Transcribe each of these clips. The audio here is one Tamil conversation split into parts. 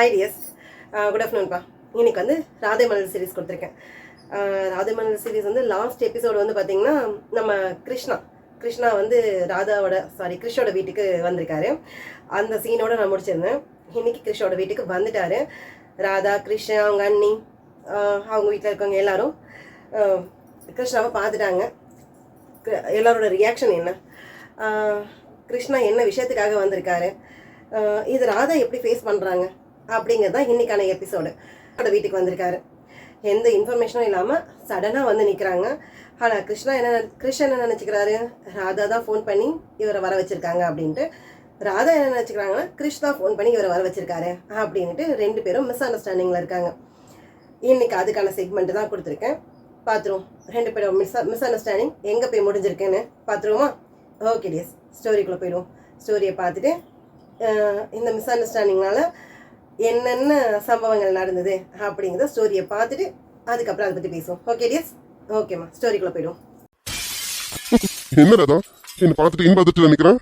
Hi tears, good ஆஃப்டர்நூன்ப்பா. இன்னைக்கு வந்து ராதே மணல் சீரிஸ் கொடுத்துருக்கேன். ராதே மணல் சீரிஸ் வந்து லாஸ்ட் எபிசோடு வந்து பார்த்தீங்கன்னா நம்ம கிருஷ்ணா வந்து கிறிஷோட வீட்டுக்கு வந்திருக்காரு. அந்த சீனோட நான் முடிச்சிருந்தேன். இன்னைக்கு கிறிஷோட வீட்டுக்கு வந்துட்டாரு. ராதா, கிருஷ், அவங்க அண்ணி, அவங்க வீட்டில் இருக்கவங்க எல்லாரும் கிருஷ்ணாவை பார்த்துட்டாங்க. எல்லாரோட ரியாக்ஷன் என்ன, கிருஷ்ணா என்ன விஷயத்துக்காக வந்திருக்காரு, இது ராதா எப்படி ஃபேஸ் பண்ணுறாங்க அப்படிங்கிறது தான் இன்றைக்கான எபிசோடு. அவரோட வீட்டுக்கு வந்திருக்காரு. எந்த இன்ஃபர்மேஷனும் இல்லாமல் சடனாக வந்து நிற்கிறாங்க. ஆனால் கிருஷ் என்ன நினச்சிக்கிறாரு, ராதா தான் ஃபோன் பண்ணி இவரை வர வச்சுருக்காங்க அப்படின்ட்டு. ராதா என்ன நினச்சிக்கிறாங்கன்னா கிருஷ் தான் ஃபோன் பண்ணி இவரை வர வச்சுருக்காரு அப்படின்ட்டு ரெண்டு பேரும் மிஸ் அண்டர்ஸ்டாண்டிங்கில் இருக்காங்க. இன்றைக்கி அதுக்கான செக்மெண்ட்டு தான் கொடுத்துருக்கேன், பார்த்துருவோம். ரெண்டு பேரும் மிஸ் அண்டர்ஸ்டாண்டிங் எங்கே போய் முடிஞ்சிருக்குன்னு பார்த்துருவோமா? ஓகே டியர்ஸ், ஸ்டோரிக்குள்ளே போயிடுவோம். ஸ்டோரியை பார்த்துட்டு இந்த மிஸ் அண்டர்ஸ்டாண்டிங்னால என்னென்ன சம்பவங்கள் நடந்தது அப்படிங்கிறத ஸ்டோரியை பார்த்துட்டு அதுக்கப்புறம் அதை பற்றி பேசுவோம். ஓகே டியர்ஸ், ஓகேம்மா, ஸ்டோரிக்குள்ளே போயிடுவோம். என்ன ராதா, என்ன பார்த்துட்டு பார்த்துட்டு நினைக்கிறேன்.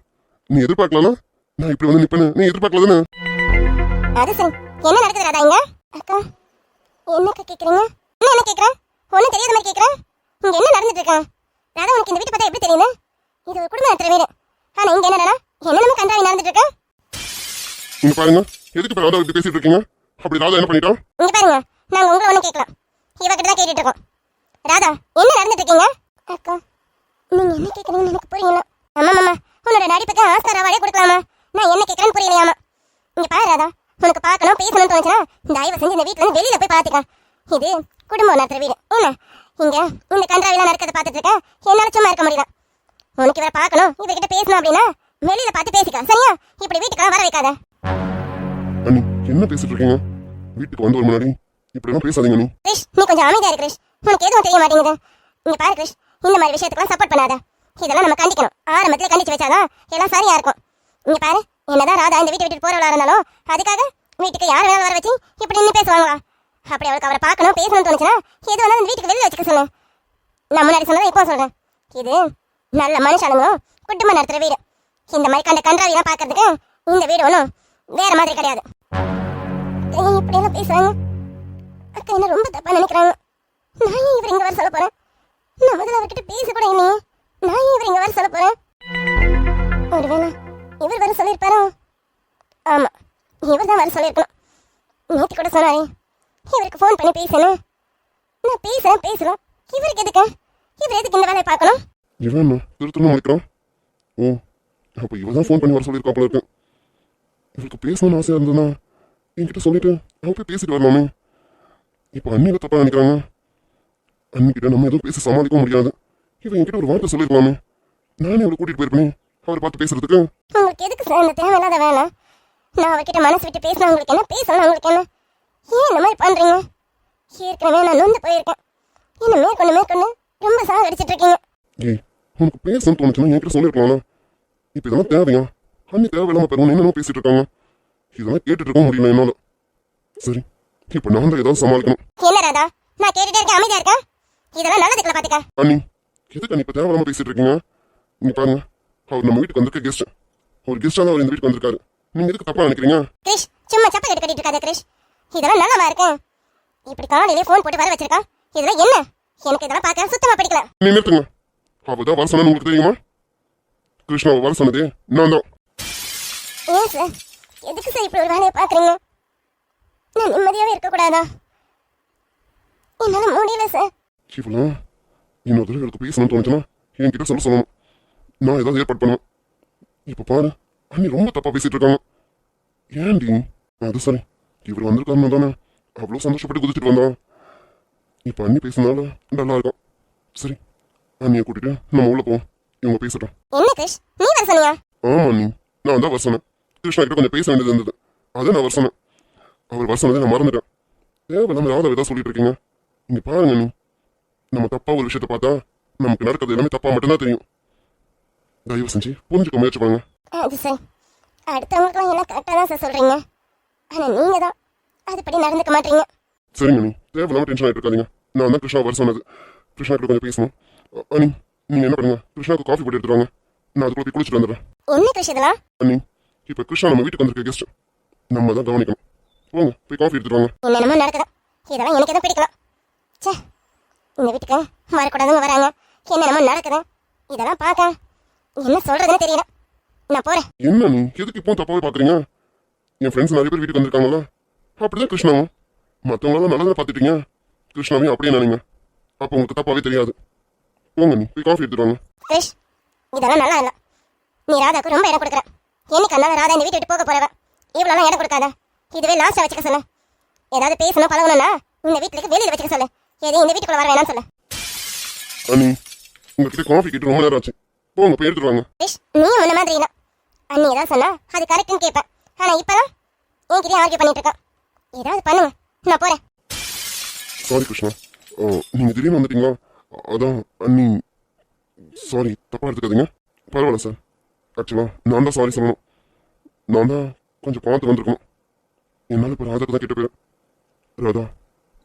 நீ எதிர்பார்க்கலாம், நான் இப்படி வந்து நிப்பேன்னு நீ எதிர்பார்க்கல தானே? அது சரி, என்ன நடக்குது ராதா இங்க? அக்கா, என்னக்கா கேக்குறீங்க? என்ன கேக்குறேன்? ஒன்னும் தெரியாத மாதிரி கேக்குறேன். இங்க என்ன நடந்துட்டு இருக்கா? ராதா, உனக்கு இந்த வீட்டை பார்த்தா எப்படி தெரியுது? இது ஒரு குடும்பம் நடத்துற வீடு. ஆனா இங்க என்னடா என்னென்னமோ கண்டாவி நடந்துட்டு இருக்கா? இங்க பாருங்க, எதுக்கு இப்ப ராதா இப்படி பேசிட்டு இருக்கீங்க? அப்படி ராதா என்ன பண்ணிட்டா? இங்க பாருங்க, நாங்க உங்களை ஒண்ணும் கேட்கலாம், இவகிட்ட தான் கேட்டுட்டு இருக்கோம். ராதா, என்ன நடந்துட்டு இருக்கீங்க? அக்கா, நீங்க என்ன கேக்குறீங்கன்னு எனக்கு புரியல. ஆமா மாமா, உன்னோட நடிப்புக்கு ஆஸ்கார் அவார்டே கொடுக்கலாமா? நான் என்ன கேட்கறேன்னு புரியலையாமா? இங்க பாரு ராதா, உனக்கு பார்க்கணும் பேசணும்னு தோணுச்சுன்னா தயவு செஞ்சு இந்த வீட்டுல இருந்து வெளியில போய் பாத்துக்க. இது குடும்பம் நடத்துற வீடு. என்ன இங்க இந்த கன்றாவிலாம் நடக்கிறத பார்த்துட்டு இருக்க, என்னால சும்மா இருக்க முடியல. உனக்கு இவரை பார்க்கணும், இவகிட்ட பேசணும் அப்படின்னா வெளியில பார்த்து பேசிக்க, சரியா? இப்படி வீட்டுக்கெல்லாம் வர வைக்காத. அண்ணி, என்ன பேசிட்டு இருக்கீங்க? வீட்டுக்கு வந்து ஒரு முன்னாடி இப்படி எல்லாம் பேசாதீங்க நீ. கிருஷ், நீ கொஞ்சம் அமைதியா இரு கிருஷ். உனக்கு எதுவும் தெரிய மாட்டேங்குது. இங்க பாரு கிருஷ், இந்த மாதிரி விஷயத்துக்குலாம் சப்போர்ட் பண்ணாத. இதெல்லாம் நம்ம கண்டிக்கணும். ஆரம்பத்துல கண்டிச்சு வச்சாதான் எல்லாம் சரியா இருக்கும். இங்க பாரு, என்னதான் ராதா இந்த வீட்டை விட்டு போறவளா இருந்தாலும் அதுக்காக வீட்டுக்கு யார் வேணாலும் வர வச்சு இப்படி நின்று பேசுவாங்களா? அப்படி அவளுக்கு அவரை பார்க்கணும் பேசணும்னு தோணுச்சுன்னா எது வேணாலும் இந்த வீட்டுக்கு வெளியில வச்சுக்க சொல்லு. நான் முன்னாடி சொன்னதை இப்போ சொல்றேன், இது நல்ல மனுஷாளுங்களும் குடும்பம் நடத்துற வீடு. இந்த மாதிரி கன்றாவிலாம் பார்க்கறதுக்கு இந்த வீடு ஒன்றும் வேற மாதிரி கிடையாது. இப்படி எல்லாம் பேசுறாங்க. அக்கா என்ன ரொம்ப தப்பா நினைக்கிறாங்க. நான் ஏன் இவர் இங்க வர சொல்ல போறேன்? நான் முதல்ல அவர்கிட்ட பேச கூட இல்லையே. நான் ஏன் இவர் இங்க வர சொல்ல போறேன்? ஒருவேளை இவர் வர சொல்லியிருப்பாரோ? ஆமா, இவர் தான் வர சொல்லியிருக்கணும். நேற்று கூட சொன்னாரே இவருக்கு ஃபோன் பண்ணி பேசணும். நான் பேசலாம். இவருக்கு எதுக்கு? இவர் எதுக்கு இந்த வேலையை பார்க்கணும்? இவன் திருத்தணும் நினைக்கிறான். ஓ, அப்ப இவன் தான் ஃபோன் பண்ணி வர சொல்லியிருக்கா போல இருக்கு. இவருக்கு பேசணும்னு ஆசையா இருந்ததுன்னா என்கிட்ட சொல்லிட்டு அவன் போய் பேசிட்டு வரலாமே. இப்போ அண்ணியில தப்பா நினைக்கிறாங்க. அன்னிக்கிட்ட நம்ம எதுவும் பேசி சமாளிக்க முடியாது. இவன் என்கிட்ட ஒரு வார்த்தை சொல்லிருக்கலாமே. நானே அவளை கூட்டிட்டு போயிருப்பேன் அவரை பார்த்து பேசுறதுக்கு. உங்களுக்கு எதுக்கு சார் இந்த தேவையில்லாத வேலை? நான் அவர்கிட்ட மனசு விட்டு பேசினா உங்களுக்கு என்ன, பேசலாம் உங்களுக்கு என்ன? ஏன் இந்த மாதிரி பண்றீங்க? ஏற்கனவே நான் நொந்து போயிருக்கேன். என்ன மேற்கொண்டு ரொம்ப சாக அடிச்சிட்டு இருக்கீங்க. ஏய், உனக்கு பேசணும்னு தோணுச்சுன்னா என்கிட்ட சொல்லிருக்கலாம்ல. இப்போ இதெல்லாம் தேவையா? அண்ணி தேவையில்லாம பெருமாள் என்னென்ன பேசிட்டு இருக்காங்க. இதெல்லாம் கேட்டுட்டு இருக்க முடியல என்னால. சரி, இப்போ நான் தான் ஏதாவது சமாளிக்கணும். என்ன ராதா, நான் கேட்டுட்டே இருக்கேன், அமைதியா இருக்கேன். இதெல்லாம் நல்லதுக்குள்ள பாத்துக்க. அண்ணி, எதுக்கு அண்ணி இப்போ தேவையில்லாம பேசிட்டு இருக்கீங்க? நீங்க பாருங்க, அவர் நம்ம வீட்டுக்கு வந்திருக்க கெஸ்ட். ஒரு கெஸ்டா தான் அவர் இந்த வீட்டுக்கு வந்திருக்காரு. நீங்க எதுக்கு தப்பா நினைக்கிறீங்க? கிருஷ், சும்மா சப்ப கட்டிட்டு இருக்காத கிருஷ். இதெல்லாம் நல்லமா இருக்கு. இப்படி காலையிலே ஃபோன் போட்டு வர வச்சிருக்கா. இதெல்லாம் என்ன? எனக்கு இதெல்லாம் பார்க்க சுத்தமா பிடிக்கல. நீ நிறுத்துங்க. அவதான் வர சொன்னு உங்களுக்கு தெரியுமா? கிருஷ்ணாவை வர சொன்னதே நான் தான். ஏன் சார், எதுக்கு சார் இப்படி ஒரு வேலையை பாக்குறீங்க? நான் நிம்மதியாவே இருக்க கூடாதா? என்னால முடியல சார். இவ்வளோ இன்னொரு தடவை எனக்கு பேசணும்னு தோணுச்சுன்னா என்கிட்ட சொல்லணும். நான் ஏதாவது ஏற்பாடு பண்ணுவேன். இப்போ பாரு, அண்ணி ரொம்ப தப்பா பேசிட்டு இருக்காங்க. ஏன்டி? அது சரி, இவர் வந்திருக்காருன்னு தானே அவ்வளோ சந்தோஷப்பட்டு குதிச்சுட்டு வந்தான். இப்போ அண்ணி பேசினால நல்லா இருக்கும். சரி, அண்ணியை கூட்டிட்டு நம்ம உள்ள போவோம், இவங்க பேசட்டும். என்ன கிருஷ், நீ வர சொன்னியா? ஆமா அண்ணி, நான் தான் வர சொன்னேன். கிருஷ்ணா கிட்ட கொஞ்சம் பேச வேண்டியது இருந்தது, அதை நான் வர சொன்னேன். அவர் வர சொன்னதை நான் மறந்துட்டேன். தேவையில்லாம ராதா ஏதாவது சொல்லிட்டு இருக்கீங்க. இங்க பாருங்க அண்ணி, நம்ம தப்பா ஒரு விஷயத்த பார்த்தா நமக்கு நடக்கிறது எல்லாமே தப்பா மட்டும்தான் தெரியும். தயவு செஞ்சு புரிஞ்சுக்க முயற்சி பண்ணுங்க. அது சரி, அடுத்தவங்களுக்கும் எல்லாம் கரெக்டாக தான் சார் சொல்றீங்க. ஆனா நீங்க தான் அதுபடி நடந்துக்க மாட்டீங்க. சரிங்க அண்ணி, தேவையில்லாம டென்ஷன் ஆகிட்டு இருக்காதீங்க. நான் தான் கிருஷ்ணா வர சொன்னது. கிருஷ்ணா கிட்ட கொஞ்சம் பேசணும். அண்ணி, நீங்க என்ன பண்ணுங்க, கிருஷ்ணாவுக்கு காஃபி போட்டு எடுத்துட்டு வாங்க. நான் அதுக்குள்ள போய் குளிச்சுட்டு வந்துடுறேன். என்ன கிருஷ் இதெல்லாம்? அண்ணி, இப்போ கிருஷ்ணா நம்ம வீட்டுக்கு வந்திருக்க கெஸ்ட். நம்ம தான் கவனிக்கணும். போங்க போய் காஃபி எடுத்துட்டு வாங்க. என்னென்னமோ நடக்குது. இதெல்லாம் எனக்கு எதுவும் பிடிக்கலாம். ச்சே, இந்த வீட்டுக்கு வரக்கூடாதுங்க வராங்க. என்னென்னமோ நடக்குது. இதெல்லாம் பார்க்க என்ன சொல்றதுன்னு தெரியல. நான் போறேன். என்ன நீ எதுக்கு இப்போ தப்பாவே பாக்குறீங்க? என் ஃப்ரெண்ட்ஸ் நிறைய பேர் வீட்டுக்கு வந்திருக்காங்கல்ல, அப்படிதான் கிருஷ்ணாவும். மற்றவங்களாம் நல்லதை பார்த்துட்டீங்க, கிருஷ்ணாவையும் அப்படியே நினைங்க. அப்போ உங்களுக்கு தப்பாவே தெரியாது. போங்க நீ போய் காஃபி எடுத்துட்டு வாங்க. கிரிஷ், இதெல்லாம் நல்லா இல்ல. நீ ராதாக்கு ரொம்ப இடம் கொடுக்குற. என்னைக்கு அண்ணா ராதா இந்த வீட்டை விட்டு போக போறவ. இவ்வளவு இடம் கொடுக்காத. இதுவே லாஸ்டா வச்சுக்க சொல்லு. ஏதாவது பேசணும் பழகணும்னா இந்த வீட்டுக்கு வெளியில வச்சுக்க சொல்லு. எதையும் இந்த வீட்டுக்குள்ள வர வேணாம்னு சொல்லு. அண்ணி உங்ககிட்ட காஃபி கேட்டு ரொம்ப நேரம் ஆச்சு. போங்க போய் எடுத்துட்டு வாங்க. கிரிஷ், நீயும் முன்ன மாதிரி இல்ல. அண்ணி ஏதாவது சொன்னா அது கரெக்ட்னு கேட்பேன். ஆனா இப்பதான் என்கிட்டயே ஆர்கியூ பண்ணிட்டு இருக்கான். ஏதாவது பண்ணுங்க, நான் போறேன். சாரி கிருஷ்ணா, நீங்க திடீர்னு வந்துட்டீங்களா? அதான் அண்ணி. சாரி, தப்பா எடுத்துக்காதீங்க. பரவாயில்ல சார். ஆக்சுவலா நான் தான் சாரி சொல்லணும். நான் தான் கொஞ்சம் பார்த்து வந்திருக்கணும். என்னால் இப்போ ராதாக்கு தான் கிட்ட போயிரு. ராதா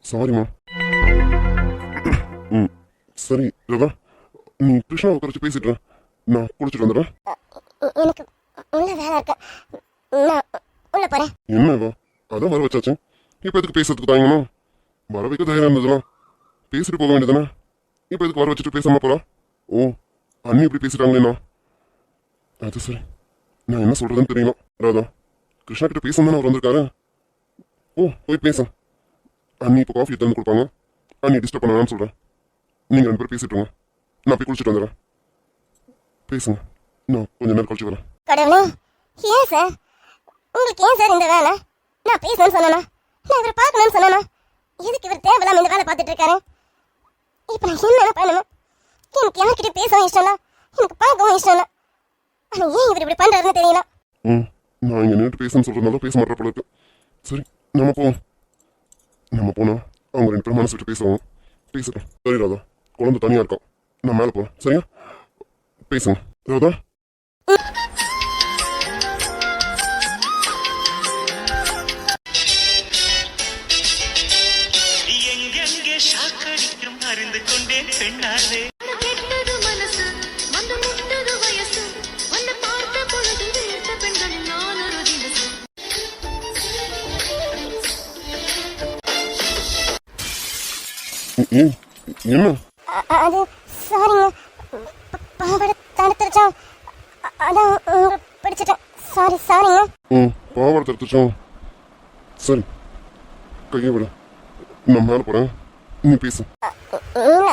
சாரிம்மா. ம் சரி ராதா, நீ கிருஷ்ணாவை குறைச்சி பேசிட்டு இரு. நான் குளிச்சுட்டு வந்துடுறேன். எனக்கு உள்ள வேலை இருக்கு. நான் உள்ள போறேன். என்ன இவா, அதான் வர வச்சாச்சு. இப்போ எதுக்கு பேசுறதுக்கு தாங்கணும்? வர வைக்க தைரியம் இருந்ததுலாம் பேசிட்டு போக வேண்டியதானே. இப்போ எதுக்கு வர வச்சுட்டு பேசாம போறா? ஓ, அண்ணி இப்படி பேசிட்டாங்களேண்ணா. அது சரி, நான் என்ன சொல்றதுன்னு தெரியல. ராதா, கிருஷ்ணா கிட்ட பேசணும் தானே அவர் வந்திருக்காரு. ஓ, போய் பேச. அண்ணி இப்போ காஃபி எடுத்து கொடுப்பாங்க. அண்ணி டிஸ்டர்ப் பண்ண வேணாம்னு சொல்றேன். நீங்க 2 பேரும் பேசிட்டுருங்க. நான் போய் குளிச்சுட்டு வந்துடுறேன். பேசுங்க, நான் கொஞ்ச நேரம் கழிச்சு வரேன். கடவுளே, ஏன் சார் உங்களுக்கு ஏன் சார் இந்த வேலை? நான் பேசணும்னு சொன்னேனா? நான் இவரை பார்க்கணும்னு சொன்னேனா? எதுக்கு இவர் தேவையில்லாம இந்த வேலை பார்த்துட்டு இருக்காரு? இப்போ நான் என்ன பண்ணுவேன்? எனக்கு யார்கிட்ட பேசவும் இஷ்டம் இல்லை, எனக்கு பார்க்கவும் இஷ்டம் இல்லை. ஆனால் ஏன் இவர் இப்படி பண்றாருன்னு தெரியல. நான் இங்க நின்று பேசணும்னு சொல்றதுனால பேச மாட்டேற போல இருக்கு. சரி, நம்ம போவோம். நம்ம போனா அவங்க 2 பேரும் மனசு விட்டு பேசுவாங்க. பேசுறேன். சரி ராதா, குழந்தை தனியா இருக்கான். நான் மேலே போறேன். சரியா? பேசுங்க ராதா. எங்கெங்கே ஷாக்கடிக்கும் அறிந்து கொண்டேன் பெண்ணாலே. கெட்டது மனசு வந்து முட்டது வயசு வந்து பார்த்த பொழுது வீழ்த்த பெண்களில் நான் ஒரு தினசு. என்ன அது சாரிங்க, பாவாடை தடுத்துருச்சா, அதான் உங்களை பிடிச்சிட்டேன். சாரிங்க. பாவாடை தடுத்துச்சோம். சரி, கையை விட. நான் மேலே போறேன், நீ பேசு. இல்ல,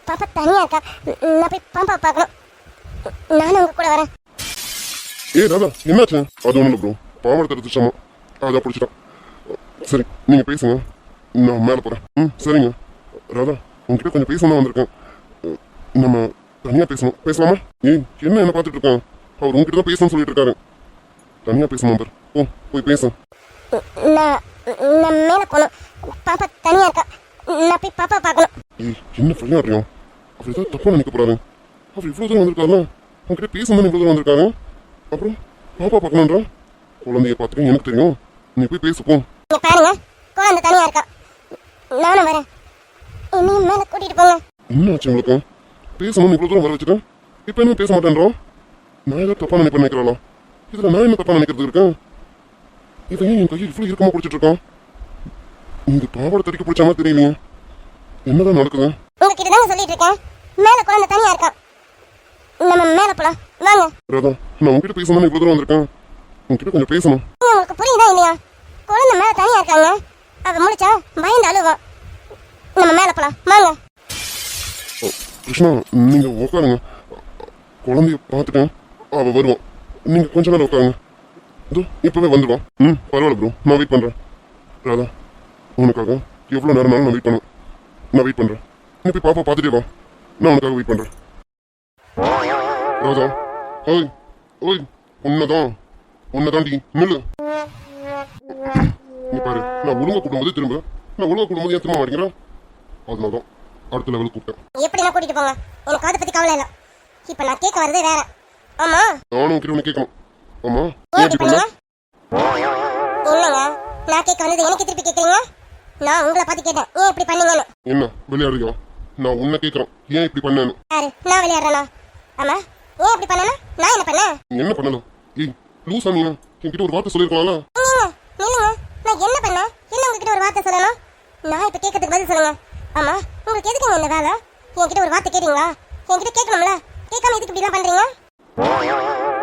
பாப்பா தனியா இருக்கா. நான் போய் பாப்பா பார்க்கணும். நானும் உங்க கூட வரேன். ராதா, என்னாச்சு? அது ஒன்றும் இல்லை ப்ரோ, பாவாடை தடுத்துச்சாமா, அதான் பிடிச்சிட்டான். சரி, நீங்க பேசுங்க, நான் மேலே போறேன். சரிங்க ராதா, உங்ககிட்ட கொஞ்சம் பேசணும் வந்திருக்கேன். நம்ம தனியா பேசணும். பேசலாமா? என்ன பார்த்துட்டு இருக்கான்? அவர் உங்ககிட்ட தான் பேசணும்னு சொல்லிட்டு இருக்காரு. தனியா பேசணும் பார். போய் பேச. நான் மேலே போகணும். பாப்பா தனியா இருக்கா. நான் போய் பாப்பா பார்க்கணும். என்ன விளையாடுறியோம்? அவர் ஏதாவது தப்பா நினைக்க போறாரு. அவர் இவ்வளவு தூரம் வந்திருக்காருல, உங்ககிட்ட பேசணும் இவ்வளவு தூரம் வந்திருக்காரு. அப்புறம் பாப்பா பார்க்கணுன்றா? குழந்தைய பார்த்துக்க எனக்கு தெரியும். நீ போய் பேசுப்போம். நீங்க பாருங்க, குழந்தை தனியா இருக்கா. நானும் வரேன். என்னையும் மேலே கூட்டிட்டு போங்க. என்ன ஆச்சு உங்களுக்கு? பேசணும்னு இவ்வளவு தூரம் வர வச்சுட்டேன். இப்ப என்ன பேச மாட்டேன்றோம்? நான் ஏதாவது தப்பா நினைக்கிறாளா? இதுல நான் என்ன தப்பா நினைக்கிறது இருக்கேன்? இவன் ஏன் என் கையை இவ்வளவு இறுக்கமா பிடிச்சிட்டு இருக்கான்? இந்த பாவாடை தடிக்க பிடிச்ச மாதிரி தெரியலையே. என்னதான் நடக்குது? உங்ககிட்ட தாங்க சொல்லிட்டு இருக்கேன். மேலே குழந்தை தனியா இருக்கா. நம்ம மேலே போலாம் வாங்க. ராதா, நான் உங்ககிட்ட பேசணும்னு இவ்வளவு தூரம் வந்திருக்கேன். உங்ககிட்ட கொஞ்சம் பேசணும். உங்களுக்கு புரியுதா இல்லையா? குழந்தை மேலே தனியா இருக்காங்க. அவ முடிச்சா பயந்து அழுவா. நம்ம மேலே போலாம் வாங்க. கிருஷ்ணா, நீங்க உட்காருங்க. குழந்தைய பார்த்துட்டேன், அவ வருவான். நீங்க கொஞ்ச நேரம் உட்காருங்க. இதோ இப்பவே வந்துடுவான். பரவாயில்ல ப்ரோ, நான் வெயிட் பண்றேன். ராதா, உனக்காக எவ்வளவு நேரம்னாலும் நான் வெயிட் பண்ணுவேன். நான் வெயிட் பண்றேன். நீ போய் பாப்பா பார்த்துட்டே வா. நான் உனக்காக வெயிட் பண்றேன். ராதா, ஓய் ஓய், உன்னதாண்டி நில்லு. நீ பாரு, நான் ஒழுங்கா கூட்டும்போது திரும்ப, நான் ஒழுங்கா கூட்டும்போது ஏன் திரும்ப மாட்டேங்கிறேன்? அதனாலதான் அடுத்த லெவலுக்கு கூப்பிட்டேன். எப்படி நான் கூட்டிட்டு போங்க, எனக்கு அதை பத்தி கவலை இல்லை. இப்ப நான் கேட்க வரதே வேற. ஆமா, நானும் உன்கிட்ட ஒன்று கேட்கணும். ஆமா, ஏன் இப்படி பண்ணீங்க? என்னங்க, நான் கேட்க வந்தது எனக்கு திருப்பி கேட்குறீங்க? நான் உங்களை பார்த்து கேட்டேன், ஏன் இப்படி பண்ணீங்கன்னு. என்ன விளையாடுறியா? நான் உன்னை கேட்கறேன், ஏன் இப்படி பண்ணேன்னு. யாரு நான் விளையாடுறேனா? ஆமா, ஏன் இப்படி பண்ணனா? நான் என்ன பண்ணேன்? நீ என்ன பண்ணணும்? லூசா நீ என்கிட்ட ஒரு வார்த்தை சொல்லிருக்கலாம்ல. நில்லுங்க, நான் நான் என்ன பண்ணேன்? என்ன உங்ககிட்ட ஒரு வார்த்தை சொல்லணும்? நான் இப்ப கேட்கறதுக்கு பதில் சொல்லுங்க. ஆமா, உங்களுக்கு எதுக்குங்க இந்த வேலை? என்கிட்ட ஒரு வார்த்தை கேட்டீங்களா? என்கிட்ட கேட்கணும்ல, கேட்காம எதுக்கு இப்படி எல்லாம் பண்றீங்க?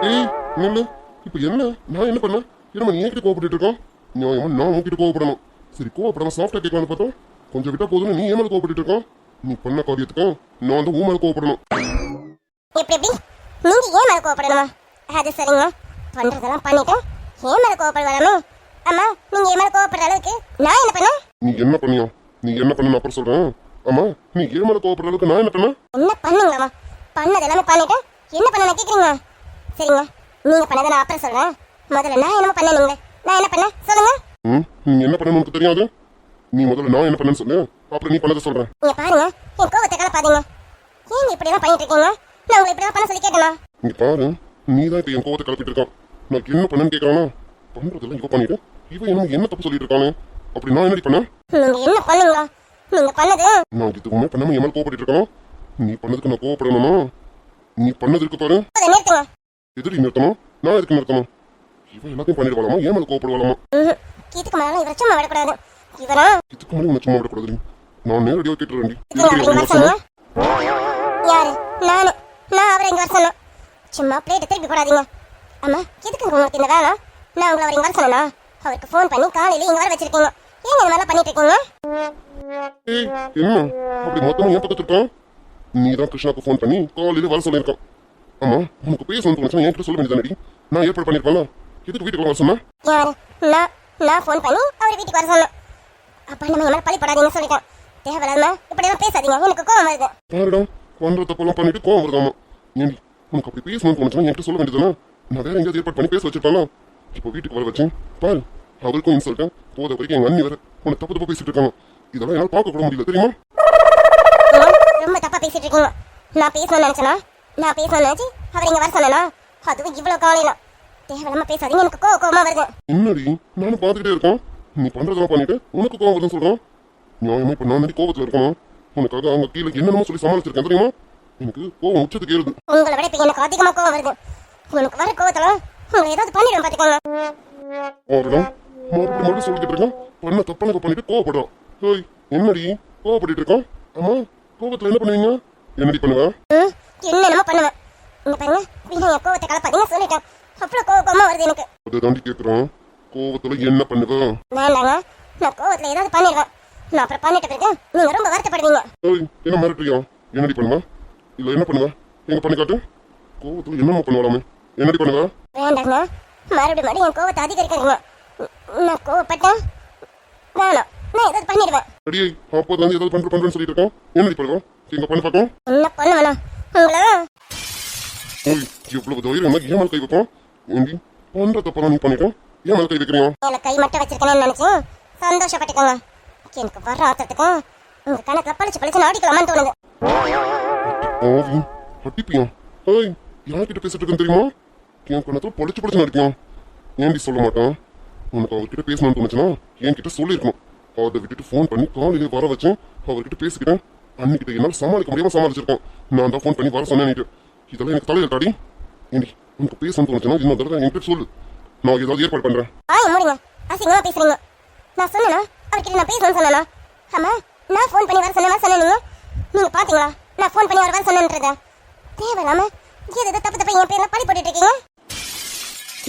ஏய் நில்லு. இப்ப என்ன நான் என்ன பண்ணேன்? என்னமா நீ என்கிட்ட கோவப்பட்டு இருக்கோம்? நியாயமா நான் உன்கிட்ட கோவப்படணும். சரி கோவப்படாம சாஃப்டா கேட்கலான்னு பார்த்தோம். கொஞ்சம் விட்டா போதும் நீ ஏன் மேல கோவப்பட்டு இருக்கோம்? நீ பண்ண காரியத்துக்கும் நான் வந்து உன் மேல கோவப்படணும். எப்படி எப்படி? நீங்க ஏன் மேல கோவப்படணுமா? அது சரிங்க, பண்றதெல்லாம் பண்ணிட்டு ஏன் மேல கோவப்பட வேணாமே? அம்மா, நீங்க ஏன் மேல கோவப்படுற அளவுக்கு நான் என்ன பண்ணேன்? நீ என்ன பண்ணியா? நீ என்ன பண்ண அப்புறம் சொல்றேன். ஆமா நீ ஏன் மேல கோவப்படுற அளவுக்கு நான் என்ன பண்ணேன்? என்ன பண்ணீங்களாமா? பண்ணது எல்லாமே பண்ணிட்டு என்ன பண்ண கேக்குறீங்க? சரிங்க, நீங்க பண்ணதை நான் அப்புறம் சொல்றேன். முதல்ல நான் என்ன பண்ணேன்? நான் என்ன பண்ணேன் சொல்லுங்க. நீ என்ன பண்ணணும் உனக்கு தெரியாது. நீ முதல்ல நான் என்ன பண்ணேன்னு சொல்லு, அப்புறம் நீ பண்ணதை சொல்றேன். நீங்க பாருங்க, என் கோவத்தை கலப்பாதீங்க. ஏங்க இப்படி எல்லாம் பண்ணிட்டு இருக்கீங்க? நான் உங்களை இப்படி பண்ண சொல்லி கேட்டேனா? நீ பாரு, நீ தான் இப்ப என் கோவத்தை கிளப்பிட்டு இருக்கான். நான் என்ன பண்ணேன்னு கேட்கறானா? பண்றதெல்லாம் இவ பண்ணிட்டு இவன் என்ன தப்பு சொல்லிட்டு இருக்கானே? அப்படி நான் என்னடி பண்ணேன்? நீங்க என்ன பண்ணீங்களா? நீங்க பண்ணது நான் எதுவுமே பண்ணாம என் மேல கோவப்பட்டு இருக்கானோ? நீ பண்ணதுக்கு நான் கோவப்படணுமா? நீ பண்ணது இருக்கு பாரு. அதை நிறுத்துங்க. எதிரி நிறுத்தணும், நான் எதுக்கு நிறுத்தணும்? இவன் எல்லாத்தையும் பண்ணிடுவாளாமா, ஏன் மேல கோவப்படுவாளாமா? இதுக்கு மேல இவரை சும்மா விடக்கூடாது. இவரா இதுக்கு மேலே உன்னை சும்மா விடக்கூடாது. நான் நேரடியாக கேட்டுறேன்டி. யாரு? நானு. நான் அவரை இங்க வர சொன்னேன். சும்மா பிளேட்டை திருப்பி போடாதீங்க. அம்மா, எதுக்கு உங்களுக்கு இந்த வேலை? நான் உங்களை அவர் இங்க வர சொன்னா அவருக்கு ஃபோன் பண்ணி காலையில இங்க வர வச்சிருக்கீங்க. ஏங்க இந்த மாதிரிலாம் பண்ணிட்டு இருக்கீங்க? ஏய் என்ன அப்படி மொத்தமா ஏன் பக்கத்து இருக்கான்? நீ தான் கிருஷ்ணாக்கு ஃபோன் பண்ணி காலையில வர சொல்லியிருக்கான். ஆமா உனக்கு பேசணும்னு தோணுச்சுன்னா என்கிட்ட சொல்ல வேண்டியதானடி. நான் ஏற்பாடு பண்ணிருப்பாங்க. எதுக்கு வீட்டுக்கு வர சொன்னா? யாரு? நான் ஃபோன் பண்ணி அவர் வீட்டுக்கு வர சொன்னேன். அப்ப நம்ம மேல பழி போடாதீங்கன்னு சொல்லிட்டேன். தேவையில்லாம இப்படி எல்லாம் பேசாதீங்க, எனக்கு கோவம் வருது. பாருடா, பண்ற தப்பெல்லாம் பண்ணிட்டு கோவம் வருதாமா? ஏண்டி உனக்கு அப்படி பேசணும்னு தோணுச்சுன்னா என்கிட்ட சொல்ல வேண்டியதானே? நான் வேற எங்கேயாவது ஏற்பாடு பண்ணி பேச வச்சிருப்பாங்க. இப்போ வீட்டுக்கு வர வச்சேன் பாரு, அவருக்கும் இன்சல்ட். போத வரைக்கும் எங்க அண்ணி வேற உன்னை தப்பு தப்பா பேசிட்டு இருக்காங்க. இதெல்லாம் என்னால பார்க்க கூட முடியல தெரியுமா? ரொம்ப தப்பா பேசிட்டு இருக்கீங்க. நான் பேசணும்னு நினைச்சேனா? நான் பேசணும்னு நினைச்சு அவர் இங்க வர சொன்னா அதுவும் இவ்வளவு காலையில தேவையில்லாம பேசாதீங்க, எனக்கு கோவமா வருது. என்னடி நானும் பார்த்துக்கிட்டே இருக்கேன். நீ பண்றதெல்லாம் பண்ணிட்டு உனக்கு கோவம் வருதுன்னு சொல்றான். நியாயமா இப்ப நான் கோவத்துல இருக்கணும். உனக்காக அவங்க கீழே என்னென்னமோ சொல்லி சமாளிச்சிருக்கேன் தெரியுமா? எனக்கு கோவம் உச்சத்துக்கு ஏறுது. உங்களை விட இப்ப எனக்கு அதிகமா கோவம் வருது. உனக்கு வர கோவத்துல உங்களை ஏதாவது பண்ணிடுவேன் பாத்துக்கோங்க. அவரிடம் மறுபடியும் சொல்லிக்கிட்டு இருக்கான். பண்ண தப்பானதை பண்ணிட்டு கோவப்படுறான். ஏய் என்னடி கோவப்பட்டு இருக்கான்? ஆமா கோவத்துல என்ன பண்ணுவீங்க? என்னடி பண்ணுவ? என்னென்னமோ பண்ணுவேன். இங்க பாருங்க, வீணா என் கோவத்தை கலப்பாதீங்க சொல்லிட்டேன். அவ்வளவு கோவமா வருது எனக்கு. அதை தாண்டி கேட்கிறான். கோவத்துல என்ன பண்ணுவ? வேண்டாங்க, நான் கோவத்துல ஏதாவது பண்ணிடுவேன். நான் அப்புறம் பண்ணிட்ட பிறகு நீங்க ரொம்ப வருத்தப்படுவீங்க. ஏய் என்ன மிரட்டுறியா? என்னடி பண்ணுவ? இல்ல என்ன பண்ணுவ? எங்க பண்ணி காட்டு. கோவத்துல என்னமா பண்ணுவாலாமே? என்னடி பண்ணுவ? வேண்டாங்க, மறுபடியும் என் கோவத்தை அதிகரிக்கிறீங்க. நான் கோவப்பட்டேன் வேணாம், நான் ஏதாவது பண்ணிடுவேன். அடியே அப்போது வந்து ஏதாவது பண்றேன்னு சொல்லிட்டு இருக்கான். என்னடி பண்ணுவ? எங்க பண்ணி பார்க்கும். என்ன பண்ண வேணாம் உங்களை. ஓய் எவ்வளவு தைரியம் ஏன் மேல கை வைப்பான்? ஏண்டி பண்ற தப்பெல்லாம் நீ பண்ணிட்டோம், ஏன் மேல கை வைக்கிறியா? மேல கை மட்டும் வச்சிருக்கேன்னு நினைச்சு சந்தோஷப்பட்டுக்கோங்க. எனக்கு வர்ற ஆத்திரத்துக்கு உங்க கணக்குல பழிச்சு அடிக்கலாமான்னு தோணுது. ஆவி அட்டிப்பியா? ஏய் யார்கிட்ட பேசிட்டு இருக்கேன்னு தெரியுமா? என் கணத்துல பொழிச்சு நடிப்பான். ஏன்டி சொல்ல மாட்டான்? உனக்கு அவர்கிட்ட பேசணும்னு தோணுச்சுன்னா என்கிட்ட சொல்லியிருக்கணும். அதை விட்டுட்டு ஃபோன் பண்ணி காலையில வர வச்சேன். அவர்கிட்ட பேசிக்கிட்டேன். அன்னிக்கிட்ட என்னால் சமாளிக்க முடியாம சமாளிச்சிருக்கேன். நான் தான் ஃபோன் பண்ணி வர சொன்னேன். இதெல்லாம் எனக்கு தலையிட்டாடி. ஏண்டி உனக்கு பேசணும்னு தோணுச்சுன்னா இன்னொரு தடவை என்கிட்ட சொல்லு, நான் ஏதாவது ஏற்பாடு பண்றேன். மூடுங்க, அசிங்கமா பேசுறீங்க. நான் சொன்னா அவர்கிட்ட நான் பேசணும்னு சொன்னா? ஆமா, நான் ஃபோன் பண்ணி வர சொன்னீங்க. நீங்க பாத்தீங்களா நான் ஃபோன் பண்ணி அவர் வர சொன்னேன்றத? தேவையில்லாம ஏதோ தப்பு என் பேர்ல பழி போட்டுட்டு இருக்கீங்க.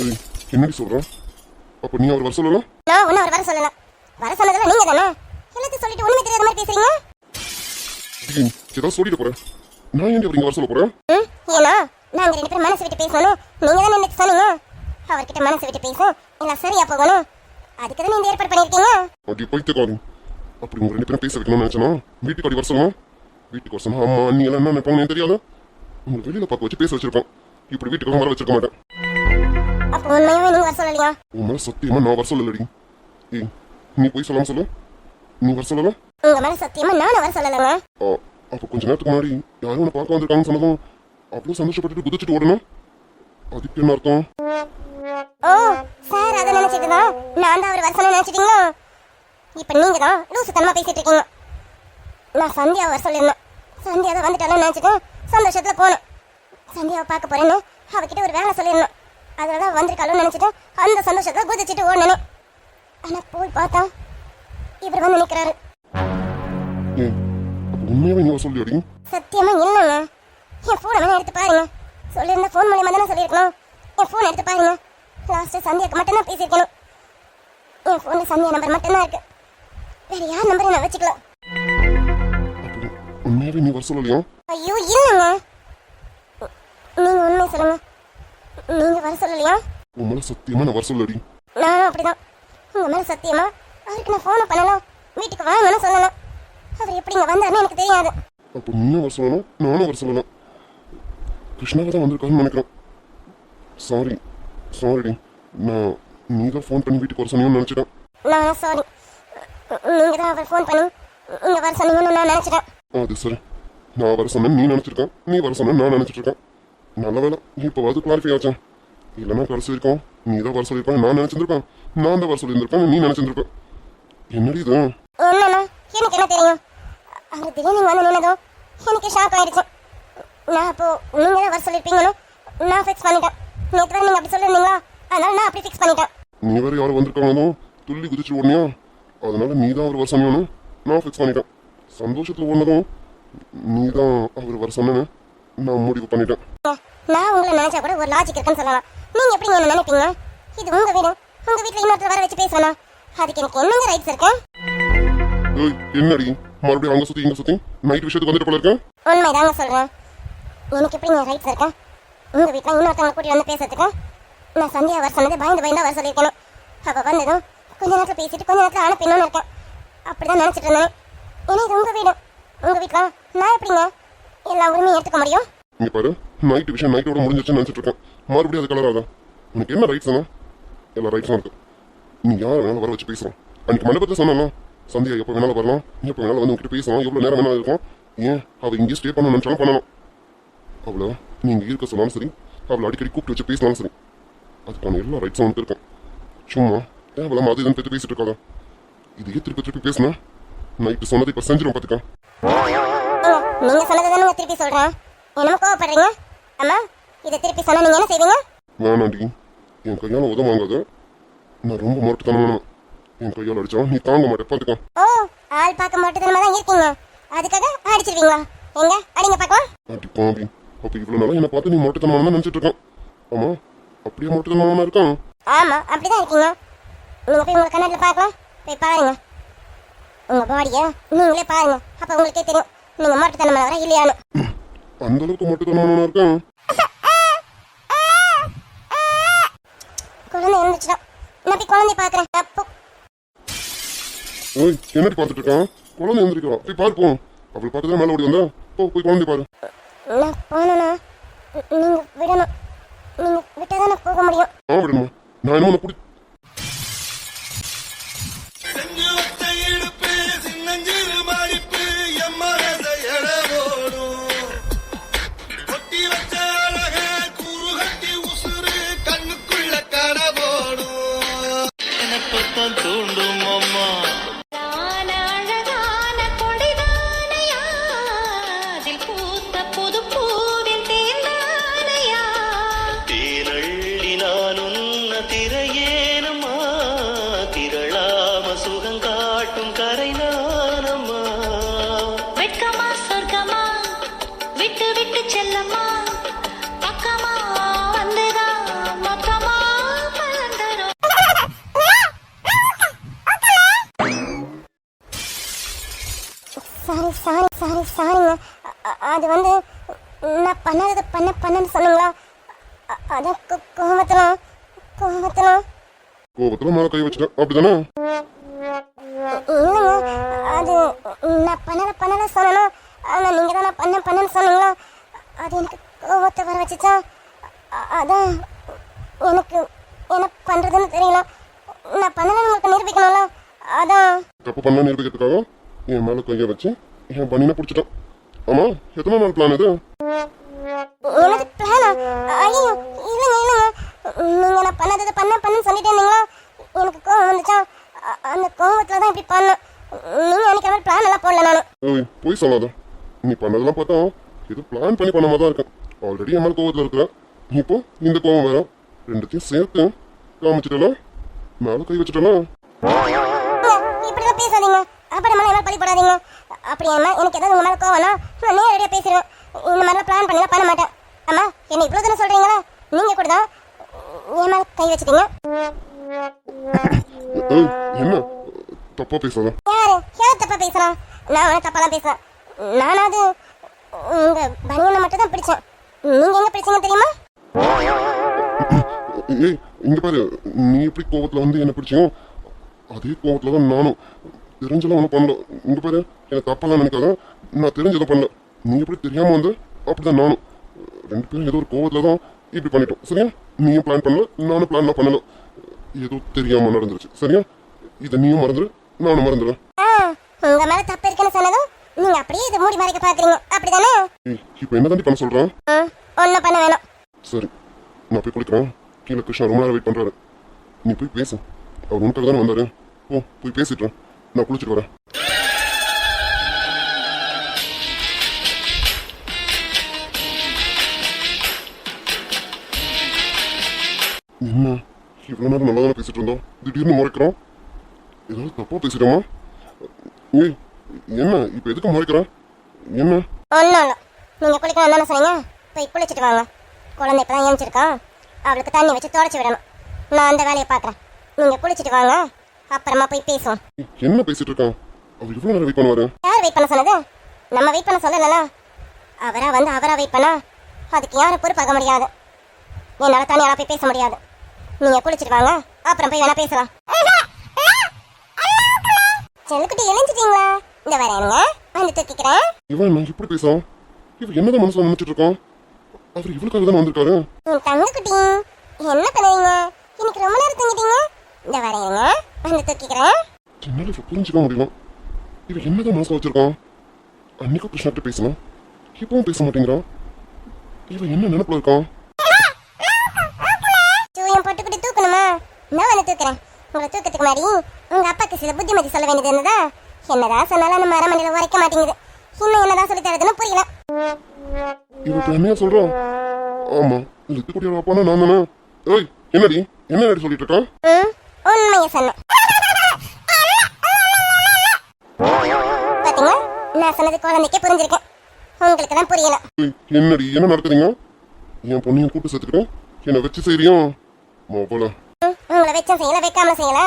ஏய் என்னடி சொல்றேன்? அப்ப நீ அவர் வர சொல்லலாம்? நான் ஒன்னும் அவர் வர சொல்லல. வர சொன்னதெல்லாம் நீங்க தானே? எல்லாத்தையும் சொல்லிட்டு ஒண்ணுமே தெரியாத மாதிரி பேசுறீங்க. ஏதாவது சொல்லிட்டு போறேன். நான் ஏன் இங்க வர சொல்ல போறேன்? ஏன்னா நாங்க 2 பேரும் மனசு விட்டு பேசணும். நீங்க தானே எனக்கு சொன்னீங்க அவர்கிட்ட மனசு விட்டு பேச எல்லாம் சரியா போகணும். அதுக்கு தான் இந்த ஏற்பாடு பண்ணிருக்கீங்க. அப்படி போய்த்துக்காது. அப்படி உங்க 2 பேரும் பேச வைக்கணும்னு நினைச்சனா வீட்டுக்கு அடி வர சொல்லணும். வீட்டுக்கு வர சொன்னா அம்மா அண்ணி எல்லாம் என்ன நினைப்பாங்கன்னு தெரியாது. உங்களுக்கு வெளியில பார்க்க வச்சு பேச வச்சிருப்பேன். இப்படி வீட்டுக்கு வர வச்சிருக்க மாட்டேன். அப்போ உண்மையாவே நீங்க வர சொல்லலையா? உன் மேல சத்தியமா நான் வர சொல்லலடி. ஏய் நீ போய் சொல்லாம சொல்லு. நீ வர சொல்லல? உங்க மேல சத்தியமா நானும் வர சொல்லலங்க. அப்ப கொஞ்ச நேரத்துக்கு முன்னாடி யாரும் உன்னை பார்க்க வந்திருக்காங்கன்னு சொன்னதும் அவ்வளவு சந்தோஷப்பட்டுட்டு குதிச்சுட்டு ஓடணும். அதுக்கு என்ன அர்த்தம்? ஓ சார், அதை நினைச்சிட்டு தான் நான் தான் அவர் வர சொன்ன நினைச்சிட்டீங்களா? இப்ப நீங்க தான் லூசுத்தனமா பேசிட்டு இருக்கீங்க. நான் சந்தியாவை வர சொல்லியிருந்தேன். சந்தியா தான் வந்துட்டாலும் நினைச்சிட்டு சந்தோஷத்துல போனேன். சந்தியாவை பார்க்க போறேன்னு அவகிட்ட ஒரு வேலை சொல்லியிருந்தேன். அதனால வந்திருக்காலும் நினைச்சிட்டு அந்த சந்தோஷத்துல குதிச்சுட்டு ஓடனே. ஆனா போய் பார்த்தா இவர் வந்து நிக்கிறாரு. ஏன் அப்போ உண்மையாவே நீ வர சொல்லியாடி? சத்தியமா இல்லைங்க. என் ஃபோனை வேணா எடுத்து பாருங்க. சொல்லியிருந்த ஃபோன் மூலியமா தானே சொல்லியிருக்கணும். என் ஃபோன் எடுத்து பாருங்க. லாஸ்ட் சந்தியாக்கு மட்டும் தான் பேசியிருக்கணும். என் ஃபோனில் சந்தியா நம்பர் மட்டும்தான் இருக்கு. வேற யார் நம்பரையும் நான் வச்சுக்கல. அப்போ உண்மையாவே நீ வர சொல்லலையா? ஐயோ இல்லைங்க. நீங்க உண்மை சொல்லுங்க. நீங்க வர சொல்லலையா? உன் மேல சத்தியமா நான் வர சொல்லடி. நானும் அப்படிதான். உங்க மேல சத்தியமா அவருக்கு நான் ஃபோனை பண்ணலாம், வீட்டுக்கு வாங்கன்னு சொல்லலாம். அவர் எப்படி இங்க வந்தாருன்னு எனக்கு தெரியாது. அப்போ நீயும் வர சொல்லணும், நானும் வர சொல்லலாம். கிருஷ்ணாவை தான் வந்திருக்காருன்னு நினைக்கிறேன். சாரிடி. நான் நீ தான் ஃபோன் பண்ணி வீட்டுக்கு வர சொன்னீங்கன்னு நினச்சிட்டேன். நான் சாரி. நீங்க தான் அவர் ஃபோன் பண்ணி இங்க வர சொன்னீங்கன்னு நான் நினைச்சிட்டேன். அது சரி. நான் வர சொன்னேன் நீ நினச்சிருக்கேன், நீ வர சொன்ன நான் நினச்சிட்டு இருக்கேன். நல்ல வேலை இப்போவாது கிளாரிஃபை ஆச்சேன். இல்லைன்னா கடைசி வரைக்கும் நீ தான் வர சொல்லியிருப்பேன், நான் நினச்சிருப்பேன். நான் தான் வர சொல்லியிருந்திருப்பேன், நீ நினச்சிருப்பேன். என்னடி இது? என்னன்னா எனக்கு என்ன தெரியும்? அவர் திடீர்னு வந்து நின்னதும் எனக்கு ஷாக் ஆயிடுச்சு. நான் அப்போ நீங்க தான் வர சொல்லியிருப்பீங்கன்னு நான் ஃபிக்ஸ் பண்ணிட்டேன். நேற்று வரை நீங்க அப்படி சொல்லியிருந்தீங்களா, அதனால நான் அப்படி ஃபிக்ஸ் பண்ணிட்டேன். நீ வேறு யாரும் வந்திருக்காங்களோ துள்ளி குதிச்சு ஓடனியா, அதனால நீ தான் அவர் வர சொன்னியோன்னு நான் ஃபிக்ஸ் பண்ணிட்டேன். சந்தோஷத்தில் ஓடினதும் நீ தான் அவர் வர சொன்னேன்னு நான் முடிவு பண்ணிட்டேன். நான் உங்களை நினைச்சா கூட ஒரு லாஜிக் இருக்குன்னு சொல்லலாம். நீங்க எப்படி என்ன நினைப்பீங்க? இது உங்க வீடு. உங்க வீட்டுல இன்னொருத்தர் வர வச்சு பேசலாம். அதுக்கு எனக்கு என்னங்க ரைட்ஸ் இருக்கு? ஏய் என்னடி மறுபடியும் அங்கே சுற்றி இங்கே சுற்றி நைட் விஷயத்துக்கு வந்துட்டு போல இருக்கேன். உண்மைதாங்க சொல்றேன். எனக்கு எப்படிங்க ரைட்ஸ் இருக்கு? உங்க வீட்டுல இன்னொருத்தவங்க கூட்டிட்டு வந்து பேசுறதுக்கு நான் சந்தியா வர சொன்னது பயந்து வர சொல்லியிருக்கணும். அப்ப வந்ததும் கொஞ்ச நேரத்தில் பேசிட்டு கொஞ்ச நேரத்தில் அனுப்பிடணும்னு இருக்கேன். அப்படிதான் நினைச்சிட்டு இருந்தேன். ஏன்னா இது உங்க வீடு. உங்க வீட்டுல நான் எப்படிங்க எல்லா உரிமையும் எடுத்துக்க முடியும்? இங்கே பாரு, நைட்டு விஷயம் நைட்டோட முடிஞ்சிச்சுன்னு நினச்சிட்டு இருக்கேன். மறுபடியும் அது கலராக உனக்கு என்ன ரைட்ஸ் தானே? எல்லா ரைட்ஸும் இருக்கு. நீ யார் வேணாலும் வர வச்சு பேசலாம். அன்னைக்கு மண்டபத்தில் சொன்னாலும் சந்தியா எப்போ வேணாலும் வரலாம், எப்போ வேணாலும் வந்து உங்ககிட்ட பேசலாம், எவ்வளோ நேரம் வேணாலும் இருக்கும். ஏன் அவள் இங்கேயே ஸ்டே பண்ண நினச்சாலும் பண்ணலாம். அவளை நீங்கள் இருக்க சொன்னாலும் சரி, அவளை அடிக்கடி கூப்பிட்டு வச்சு பேசினாலும் சரி, அதுக்கான எல்லா ரைட்ஸும் வந்துட்டு இருக்கும். சும்மா தேவலாம் அது இதுன்னு பற்றி பேசிட்டு இருக்காங்க. இதையே திருப்பி பேசினா நைட்டு சொன்னதை இப்போ செஞ்சிடும் பார்த்துக்க. நீங்க சொன்னதை திருப்பி சொல்றேன். என்னமோ கோவப்படுறீங்க? அம்மா இதை திருப்பி சொன்னா நீங்க என்ன செய்வீங்க? வேணாண்டி, என் கையால் உதவ வாங்காத. நான் ரொம்ப முரட்டுத்தனமான என் கையால் அடிச்சா நீ தாங்க மாட்டேன் பார்த்துக்க. ஓ ஆள் பார்க்க மட்டும் தான் இருக்கீங்க, அதுக்காக அடிச்சிருவீங்களா? எங்க அடிங்க பார்க்கலாம். அடி பாவி, அப்போ இவ்வளோ நாளாக என்னை பார்த்து நீ முரட்டுத்தனமான தான் நினச்சிட்டு இருக்கான். ஆமா அப்படியே முரட்டுத்தனமான இருக்கான். ஆமா அப்படிதான் இருக்கீங்க. நீங்க போய் உங்க கண்ணாடியில் பார்க்கலாம். போய் பாருங்க உங்க பாடியை, நீங்களே பாருங்க. அப்ப உங்களுக்கே தெரியும் நீங்க மட்டுத்தனமானவரா இல்லையானு. அந்த அளவுக்கு முரட்டுத்தனமான இருக்கான். குழந்தை இருந்துச்சுடா. நான் போய் குழந்தைய பாக்குறேன். அப்போ ஓய் என்னடி பார்த்துட்டு இருக்கான்? குழந்தை எழுந்திருக்கா, போய் பார்ப்போம். அவளை பார்த்து தான் மேலே ஓடி வந்தா. போய் குழந்தை பாரு. நான் போனா நீங்க விடணும். நீங்க விட்டாதான் நான் போக முடியும். விடணுமா? நான் என்ன உன்னை தூண்டும் அம்மா அழகான கொடிதானையா, அதில் பூத்த புது பூவில் தேர்ந்தானையா, தேனள்ளி நான் உன்ன திரையேனம்மா, திரளாம சுகங்காட்டும் கரை நானம்மா, வெட்கமா சொர்க்கமா விட்டு விட்டு செல்லம்மா, பக்கமா வந்துதான் மொத்தமா பலந்தரும். சாரிங்க. அது வந்து நான் பண்ணாதது பண்ணன்னு சொன்னீங்களா? அதான் கோபத்தில் மேலே கை வச்சுட்டேன் அப்படிதானே? இல்லைங்க, அது நான் பண்ணல சொல்லணும். ஆனால் நீங்கள் தான் நான் பண்ணேன்னு சொன்னீங்களா? அது எனக்கு கோபத்தை வர வச்சுச்சா? அதான் எனக்கு என்ன பண்ணுறதுன்னு தெரியல. நான் பண்ணலன்னு உங்களுக்கு நிரூபிக்கணும்ல, அதான். தப்பு பண்ண நிரூபிக்கிறதுக்காக என் மேலே கையை வச்சு என் பண்ணினை பிடிச்சிட்டான். ஆமா எத்தனை நாள் பிளான் இது? எனக்கு பிளானா? ஐயோ இல்லைங்க. நீங்கள் நான் பண்ணாதது பண்ணன்னு சொல்லிட்டே இருந்தீங்களா? எனக்கு கோவம் வந்துச்சா? அந்த கோவத்தில் தான் இப்படி பண்ணேன். நீங்கள் நினைக்கிற மாதிரி பிளான் எல்லாம் போடல நான். ஓய் போய் சொல்லாத. நீ பண்ணதெல்லாம் பார்த்தா இது பிளான் பண்ணி பண்ண மாதிரி தான் இருக்கேன். ஆல்ரெடி என் மேலே கோவத்தில் இருக்கிற இப்போ இந்த கோவம் வேற, ரெண்டுத்தையும் சேர்த்து காமிச்சிட்டல, மேலே கை வச்சுட்டல. இப்படிலாம் பேசாதீங்க. அப்படி மேலே என்ன பழி போடாதீங்க. அப்படி என்ன எனக்கு ஏதாவது உங்க மேலே கோவம்னா நான் நேரடியாக பேசிடுவேன். இந்த மாதிரிலாம் பிளான் பண்ணிலாம் பண்ண மாட்டேன். அம்மா என்ன இவ்வளோ தானே சொல்கிறீங்களா? நீங்கள் கூட தான் என் மேலே கை வச்சுட்டீங்க. ஏய், என்ன தப்பா பேசாத. யார் தப்பா பேசுறான்? நான் அவனை தப்பாலாம் பேசுறேன். நானாவது உங்க பனியனை மட்டும் தான் பிடிச்சேன். நீங்க எங்க பிடிச்சீங்க தெரியுமா? ஏய், இங்க பாரு, நீ எப்படி கோவத்துல வந்து என்ன பிடிச்சியோ அதே கோவத்துல தான் நானும். தெரிஞ்செல்லாம் ஒன்றும் பண்ணல. இங்க பாரு, எனக்கு தப்பெல்லாம் நினைக்காத. நான் தெரிஞ்சதை பண்ணல. நீ எப்படி தெரியாம வந்து அப்படிதான் நானும். ரெண்டு பேரும் ஏதோ ஒரு கோவத்துல தான் இப்படி பண்ணிட்டோம். சரியா? நீயும் பிளான் பண்ணல, நானும் பிளான்லாம் பண்ணல. ஏதோ தெரியாம நடந்துருச்சு. சரியா? இதை நீயும் மறந்துடு, நானும் மறந்துடுவேன். உங்க மேல தப்பு இருக்குன்னு சொன்னதும் நீங்க அப்படியே இதை மூடி மறைக்க பாக்குறீங்க. அப்படிதானே? இப்போ என்ன தாண்டி பண்ண சொல்றான்? ஒன்னும் பண்ண வேணாம். சரி, நான் போய் குளிக்கிறேன். கீழே கிருஷ்ணா ரொம்ப நேரம் வெயிட் பண்றாரு. நீ போய் பேசு. அவர் உனக்காக தானே வந்தாரு. போய் பேசிட்டுறேன். நான் குளிச்சுட்டு வரேன். என்ன இவ்வளோ நேரம் நல்லா தானே பேசிட்டு இருந்தோம், திடீர்னு முறைக்கிறோம். ஏதாவது தப்பா பேசிட்டோமா? ஏய், என்ன இப்போ எதுக்கு முறைக்கிறேன்? என்ன? ஒன்னும் இல்ல. நீங்க குளிக்கணும் தானே சொன்னீங்க. போய் குளிச்சுட்டு வாங்க. குழந்தை இப்பதான் ஏஞ்சிருக்கா. அவளுக்கு தண்ணி வச்சு தொடச்சி விடணும். நான் அந்த வேலையை பாக்குறேன். நீங்க குளிச்சுட்டு வாங்க, அப்புறமா போய் பேசுவோம். என்ன பேசிட்டு இருக்கான்? அவர் இவ்வளோ நேரம் வெயிட் பண்ணுவாரு? யார் வெயிட் பண்ண சொன்னது? நம்ம வெயிட் பண்ண சொல்லல. அவரா வந்து அவரா வெயிட் பண்ணா அதுக்கு யாரும் பொறுப்பாக முடியாது. என்னால தனியால போய் பேச முடியாது. நீங்க குளிச்சுட்டு வாங்க, அப்புறம் போய் வேணா பேசலாம். செல்லுக்குட்டி எழுஞ்சிட்டீங்களா? இந்த வரேங்க, வந்து தூக்கிக்கிறேன். இவன் நான் இப்படி பேசான்? இவன் என்னதான் மனசுல நினைச்சிட்டு இருக்கான்? அவர் இவளுக்காக தானே வந்திருக்காரு. என் தங்கக்குட்டி என்ன பண்ணுவீங்க? இன்னைக்கு ரொம்ப நேரம் தூங்கிட்டீங்க. இந்த வரேங்க, வந்து தூக்கிக்கிறேன். என்னால இப்ப புரிஞ்சுக்க முடியல. இவன் என்னதான் மனசுல வச்சிருக்கான்? அன்னைக்கும் கிருஷ்ணாட்ட பேசணும், இப்பவும் பேச மாட்டேங்கிறான். இவன் என்ன நினைப்புல இருக்கான்? சூயம் போட்டுக்கிட்டு தூக்கணுமா? நான் வந்து தூக்குறேன். உங்களை தூக்கத்துக்கு முன்னாடி உங்க அப்பாக்கு சில புத்திமதி சொல்ல வேண்டியது இருந்ததா? என்னதான் சொன்னாலும் அந்த மரமண்ணில உரைக்க மாட்டேங்குது. இன்னும் என்னதான் சொல்லி தரதுன்னு புரியல. இவன் இப்ப என்னையா சொல்றான்? ஆமா, லித்துக்குட்டியோட அப்பானா நான் தானே. ஏய், என்னடி என்ன சொல்லிட்டு இருக்கான்? உண்மையை சொன்னேன். பாத்தீங்களா, நான் சொன்னது குழந்தைக்கே புரிஞ்சிருக்கேன். உங்களுக்கு தான் புரியல. ஏய், என்னடி என்ன நடக்குதுங்க? என் பொண்ணையும் கூட்டு சேர்த்துக்கிட்டேன், என்னை வச்சு செய்யறியும் போல. உங்களை வச்சும் செய்யல, வைக்காம செய்யல.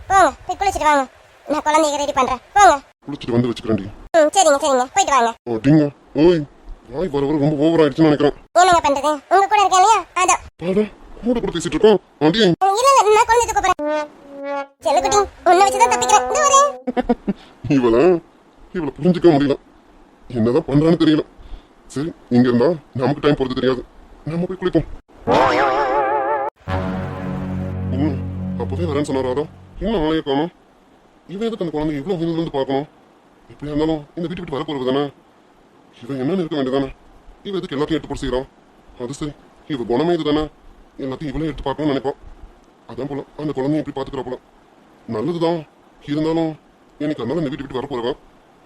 போங்க போய் குளிச்சுட்டு வாங்க. நான் குழந்தைய ரெடி பண்றேன். போங்க. குளிச்சுட்டு வந்து வச்சுக்கிறேன்டி. சரிங்க சரிங்க, போயிட்டு வாங்க. அப்படிங்க. ஓய், வாய் வர வர ரொம்ப ஓவர் ஆயிடுச்சுன்னு நினைக்கிறேன். என்னங்க பண்றது, உங்க கூட இருக்கேன் இல்லையா, அதான். பாடா கூட கூட பேசிட்டு இருக்கோம். அடி இல்ல இல்ல, நான் குழந்தை தூக்க போறேன். செல்லுக்குட்டி உன்னை வச்சுதான் தப்பிக்கிறேன். இந்த வரேன். இவளை புரிஞ்சுக்க முடியல. என்னதான் பண்றான்னு தெரியல. சரி, இங்க இருந்தா நமக்கு டைம் போறது தெரியாது. நம்ம போய் குளிப்போம். அப்பவே வரேன்னு சொன்னாரா? இன்னும் ஆளைய காணும். இவன் எதுக்கு அந்த குழந்தை இவ்வளவு வீட்டுல இருந்து பார்க்கணும்? எப்படியா இருந்தாலும் இந்த வீட்டு விட்டு வர போறது தானே. இவன் என்னன்னு இருக்க வேண்டியதானே. இவன் எதுக்கு எல்லாத்தையும் எடுத்து போட செய்யறான்? அது சரி, இவ குணமே இது தானே. எல்லாத்தையும் இவளே எடுத்து பார்க்கணும்னு நினைப்பான். அதான் போல அந்த குழந்தைய எப்படி பாத்துக்கிறா போல. நல்லதுதான். இருந்தாலும் எனக்கு அதனால இந்த வீட்டு விட்டு வர போறவன்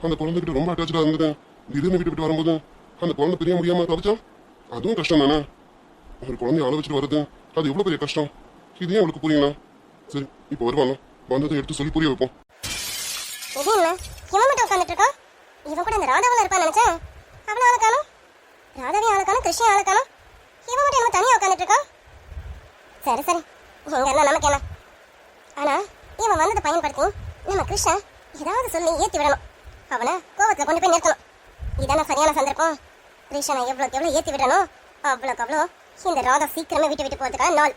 அந்த குழந்தைகிட்ட ரொம்ப அட்டாச்சா இருந்தது. திடீர்னு வீட்டு விட்டு வரும்போது அந்த குழந்தை பிரிய முடியாம தவிச்சா அதுவும் கஷ்டம் தானே. ஒரு குழந்தைய ஆள வச்சுட்டு வர்றது அது எவ்வளவு பெரிய கஷ்டம். இது ஏன் அவளுக்கு புரியல? சரி, இப்போ வருவாங்க, வந்ததை எடுத்து சொல்லி புரிய வைப்போம். இது என்ன, இவன் மட்டும் உட்காந்துட்டு இருக்கான்? இவன் கூட இந்த ராதாவில் இருப்பான்னு நினைச்சேன். அவளை ஆள காணும், ராதாவையும் ஆள காணும், கிருஷ்ணன் ஆள காணும். இவன் மட்டும் என்ன தனியா உட்காந்துட்டு இருக்கான்? சரி சரி, இங்க என்ன நமக்கு என்ன. ஆனா இவன் வந்ததை பயன்படுத்தி நம்ம கிருஷ்ணன் ஏதாவது சொல்லி ஏத்தி விடணும். அவனை கோவத்துல கொண்டு போய் நிறுத்தணும். இதான சரியான சந்தர்ப்பம். கிருஷ்ணனை எவ்வளோக்கு எவ்வளோ ஏத்தி விடணும், அவ்வளோக்கு அவ்வளோ இந்த ராதா சீக்கிரமே விட்டு விட்டு போறதுக்கான நாள்.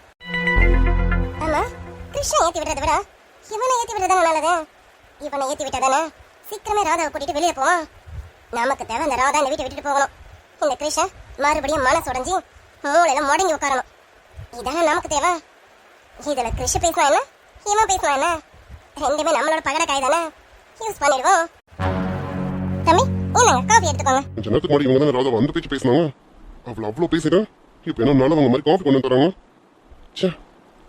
ஆமா, கிருஷ்ணன் ஏத்தி விடுறதை விட இவனை ஏத்தி விடுறதானே நல்லது. இவனை ஏத்தி விட்டாதானே சீக்கிரமே ராதாவை கூட்டிட்டு வெளியே போவான். நமக்கு தேவை இந்த ராதா இந்த வீட்டை விட்டுட்டு போகணும். இந்த கிருஷ்ணன் மறுபடியும் மனசு உடைஞ்சி மூளையில முடங்கி உட்காரணும். இதானே நமக்கு தேவை. இதுல கிருஷ்ண பேசினா என்ன, இவன் பேசினா என்ன, ரெண்டுமே நம்மளோட பகடக்காய் தானே. யூஸ் பண்ணிடுவோம். தம்பி, என்னங்க காஃபி எடுத்துக்கோங்க. கொஞ்ச நேரத்துக்கு முன்னாடி இவங்க தான் ராதா வந்து பேச்சு பேசினாங்க. அவ்வளோ பேசிட்டேன். இப்போ என்ன நல்லவங்க மாதிரி காஃபி கொண்டு தராங்க. சே,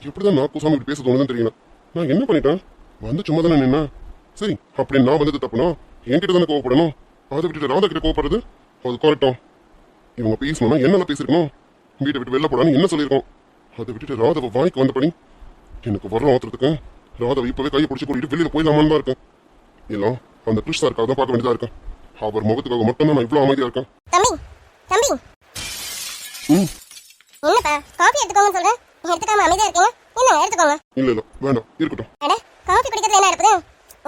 எப்படிதான் நான் கூசாம இப்படி பேச தோணுதுன்னு தெரியல. நான் என்ன பண்ணிட்டேன்? வந்து சும்மா தானே நின்னா. சரி, அப்படி நான் வந்தது தப்புனா என்கிட்ட தானே கோவப்படணும். அதை விட்டுட்டு ராதா கிட்ட கோவப்படுறது அது கரெக்டும். இவங்க பேசணும்னா என்னெல்லாம் பேசிருக்கணும்? வீட்டை விட்டு வெளில போடான்னு என்ன சொல்லியிருக்கோம்? அதை விட்டுட்டு ராதாவை வாய்க்கு வந்தபடி எனக்கு வர ஆத்துறதுக்கு ராதாவை இப்பவே கையை பிடிச்சி கூட்டிட்டு வெளியில போயிடலாமான்னு தான் இருக்கேன். எல்லாம் அந்த கிறிஷ் சாருக்காக தான் பார்க்க வேண்டியதா இருக்கேன். அவர் முகத்துக்காக மட்டும்தான் நான் இவ்வளவு அமைதியா இருக்கேன். தம்பி தம்பி ம் என்னப்பா காஃபி எடுத்துக்கோங்கன்னு சொல்றேன், எடுத்துக்காம அமைதியா இருக்கீங்க. என்னங்க எடுத்துக்கோங்க. இல்ல வேண்டாம், இருக்கட்டும். அட காஃபி குடிக்கிறதுல என்ன இருப்பது?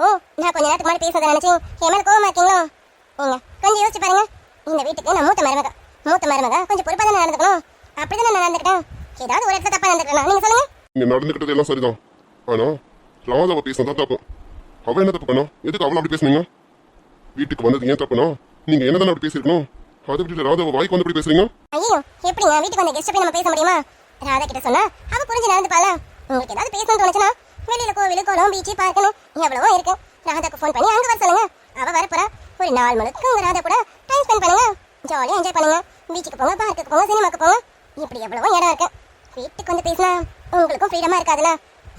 ஓ நான் கொஞ்ச நேரத்துக்கு முன்னாடி பேசுறத நினைச்சு என் மேல கோவமா இருக்கீங்களோ? நீங்க கொஞ்சம் யோசிச்சு பாருங்க. இந்த வீட்டுக்கு நான் மூத்த மருமக கொஞ்சம் பொறுப்பா தானே நடந்துக்கணும். அப்படிதானே நான் நடந்துக்கிட்டேன். ஏதாவது ஒரு இடத்துல தப்பா நடந்துக்கிறேன் நீங்க சொல்லுங்க. இங்க நடந்துக்கிட்டது எல்லாம் சரிதான். ஆனா ராதாவை பேசினதா தப்பு. அவ என்ன தப்பு பண்ணா? எதுக்கு அவளை அப்படி பேசுனீங்க? வீட்டுக்கு வந்தது ஏன் தப்புனா நீங்க என்னதானே அப்படி பேசிருக்கணும். அதை விட்டுட்டு ராதாவை வாய்க்கு வந்து அப்படி பேசுறீங்க. ஐயோ எப்படிங்க வீட்டுக்கு வந்த கெஸ்ட் போய் நம்ம பேச முடியுமா? ராதா கிட்ட சொன்னா அவ புரிஞ்சு நடந்துப்பாள. உங்களுக்கு ஏதாவது பேசணும்னு தோணுச்சுன்னா வெளியில கோவில் குளம் பீச்சு பார்க்கணும் எவ்வளவோ இருக்கு. ராதாக்கு ஃபோன் பண்ணி அங்க வர சொல்லுங்க. அவ வரப்போறா. ஒரு 4 மணிக்கு உங்க ராதா கூட டைம் ஸ்பெண்ட் பண்ணுங்க. ஜாலியா என்ஜாய் பண்ணுங்க. பீச்சுக்கு போங்க, பார்க்குக்கு போங்க, சினிமாக்கு போங்க. இப்படி எவ்வளவோ இடம் இருக்கு. வீட்டுக்கு வந்து பேசினா உங்களுக்கும் ஃப்ரீடமா இருக்காதுல்ல.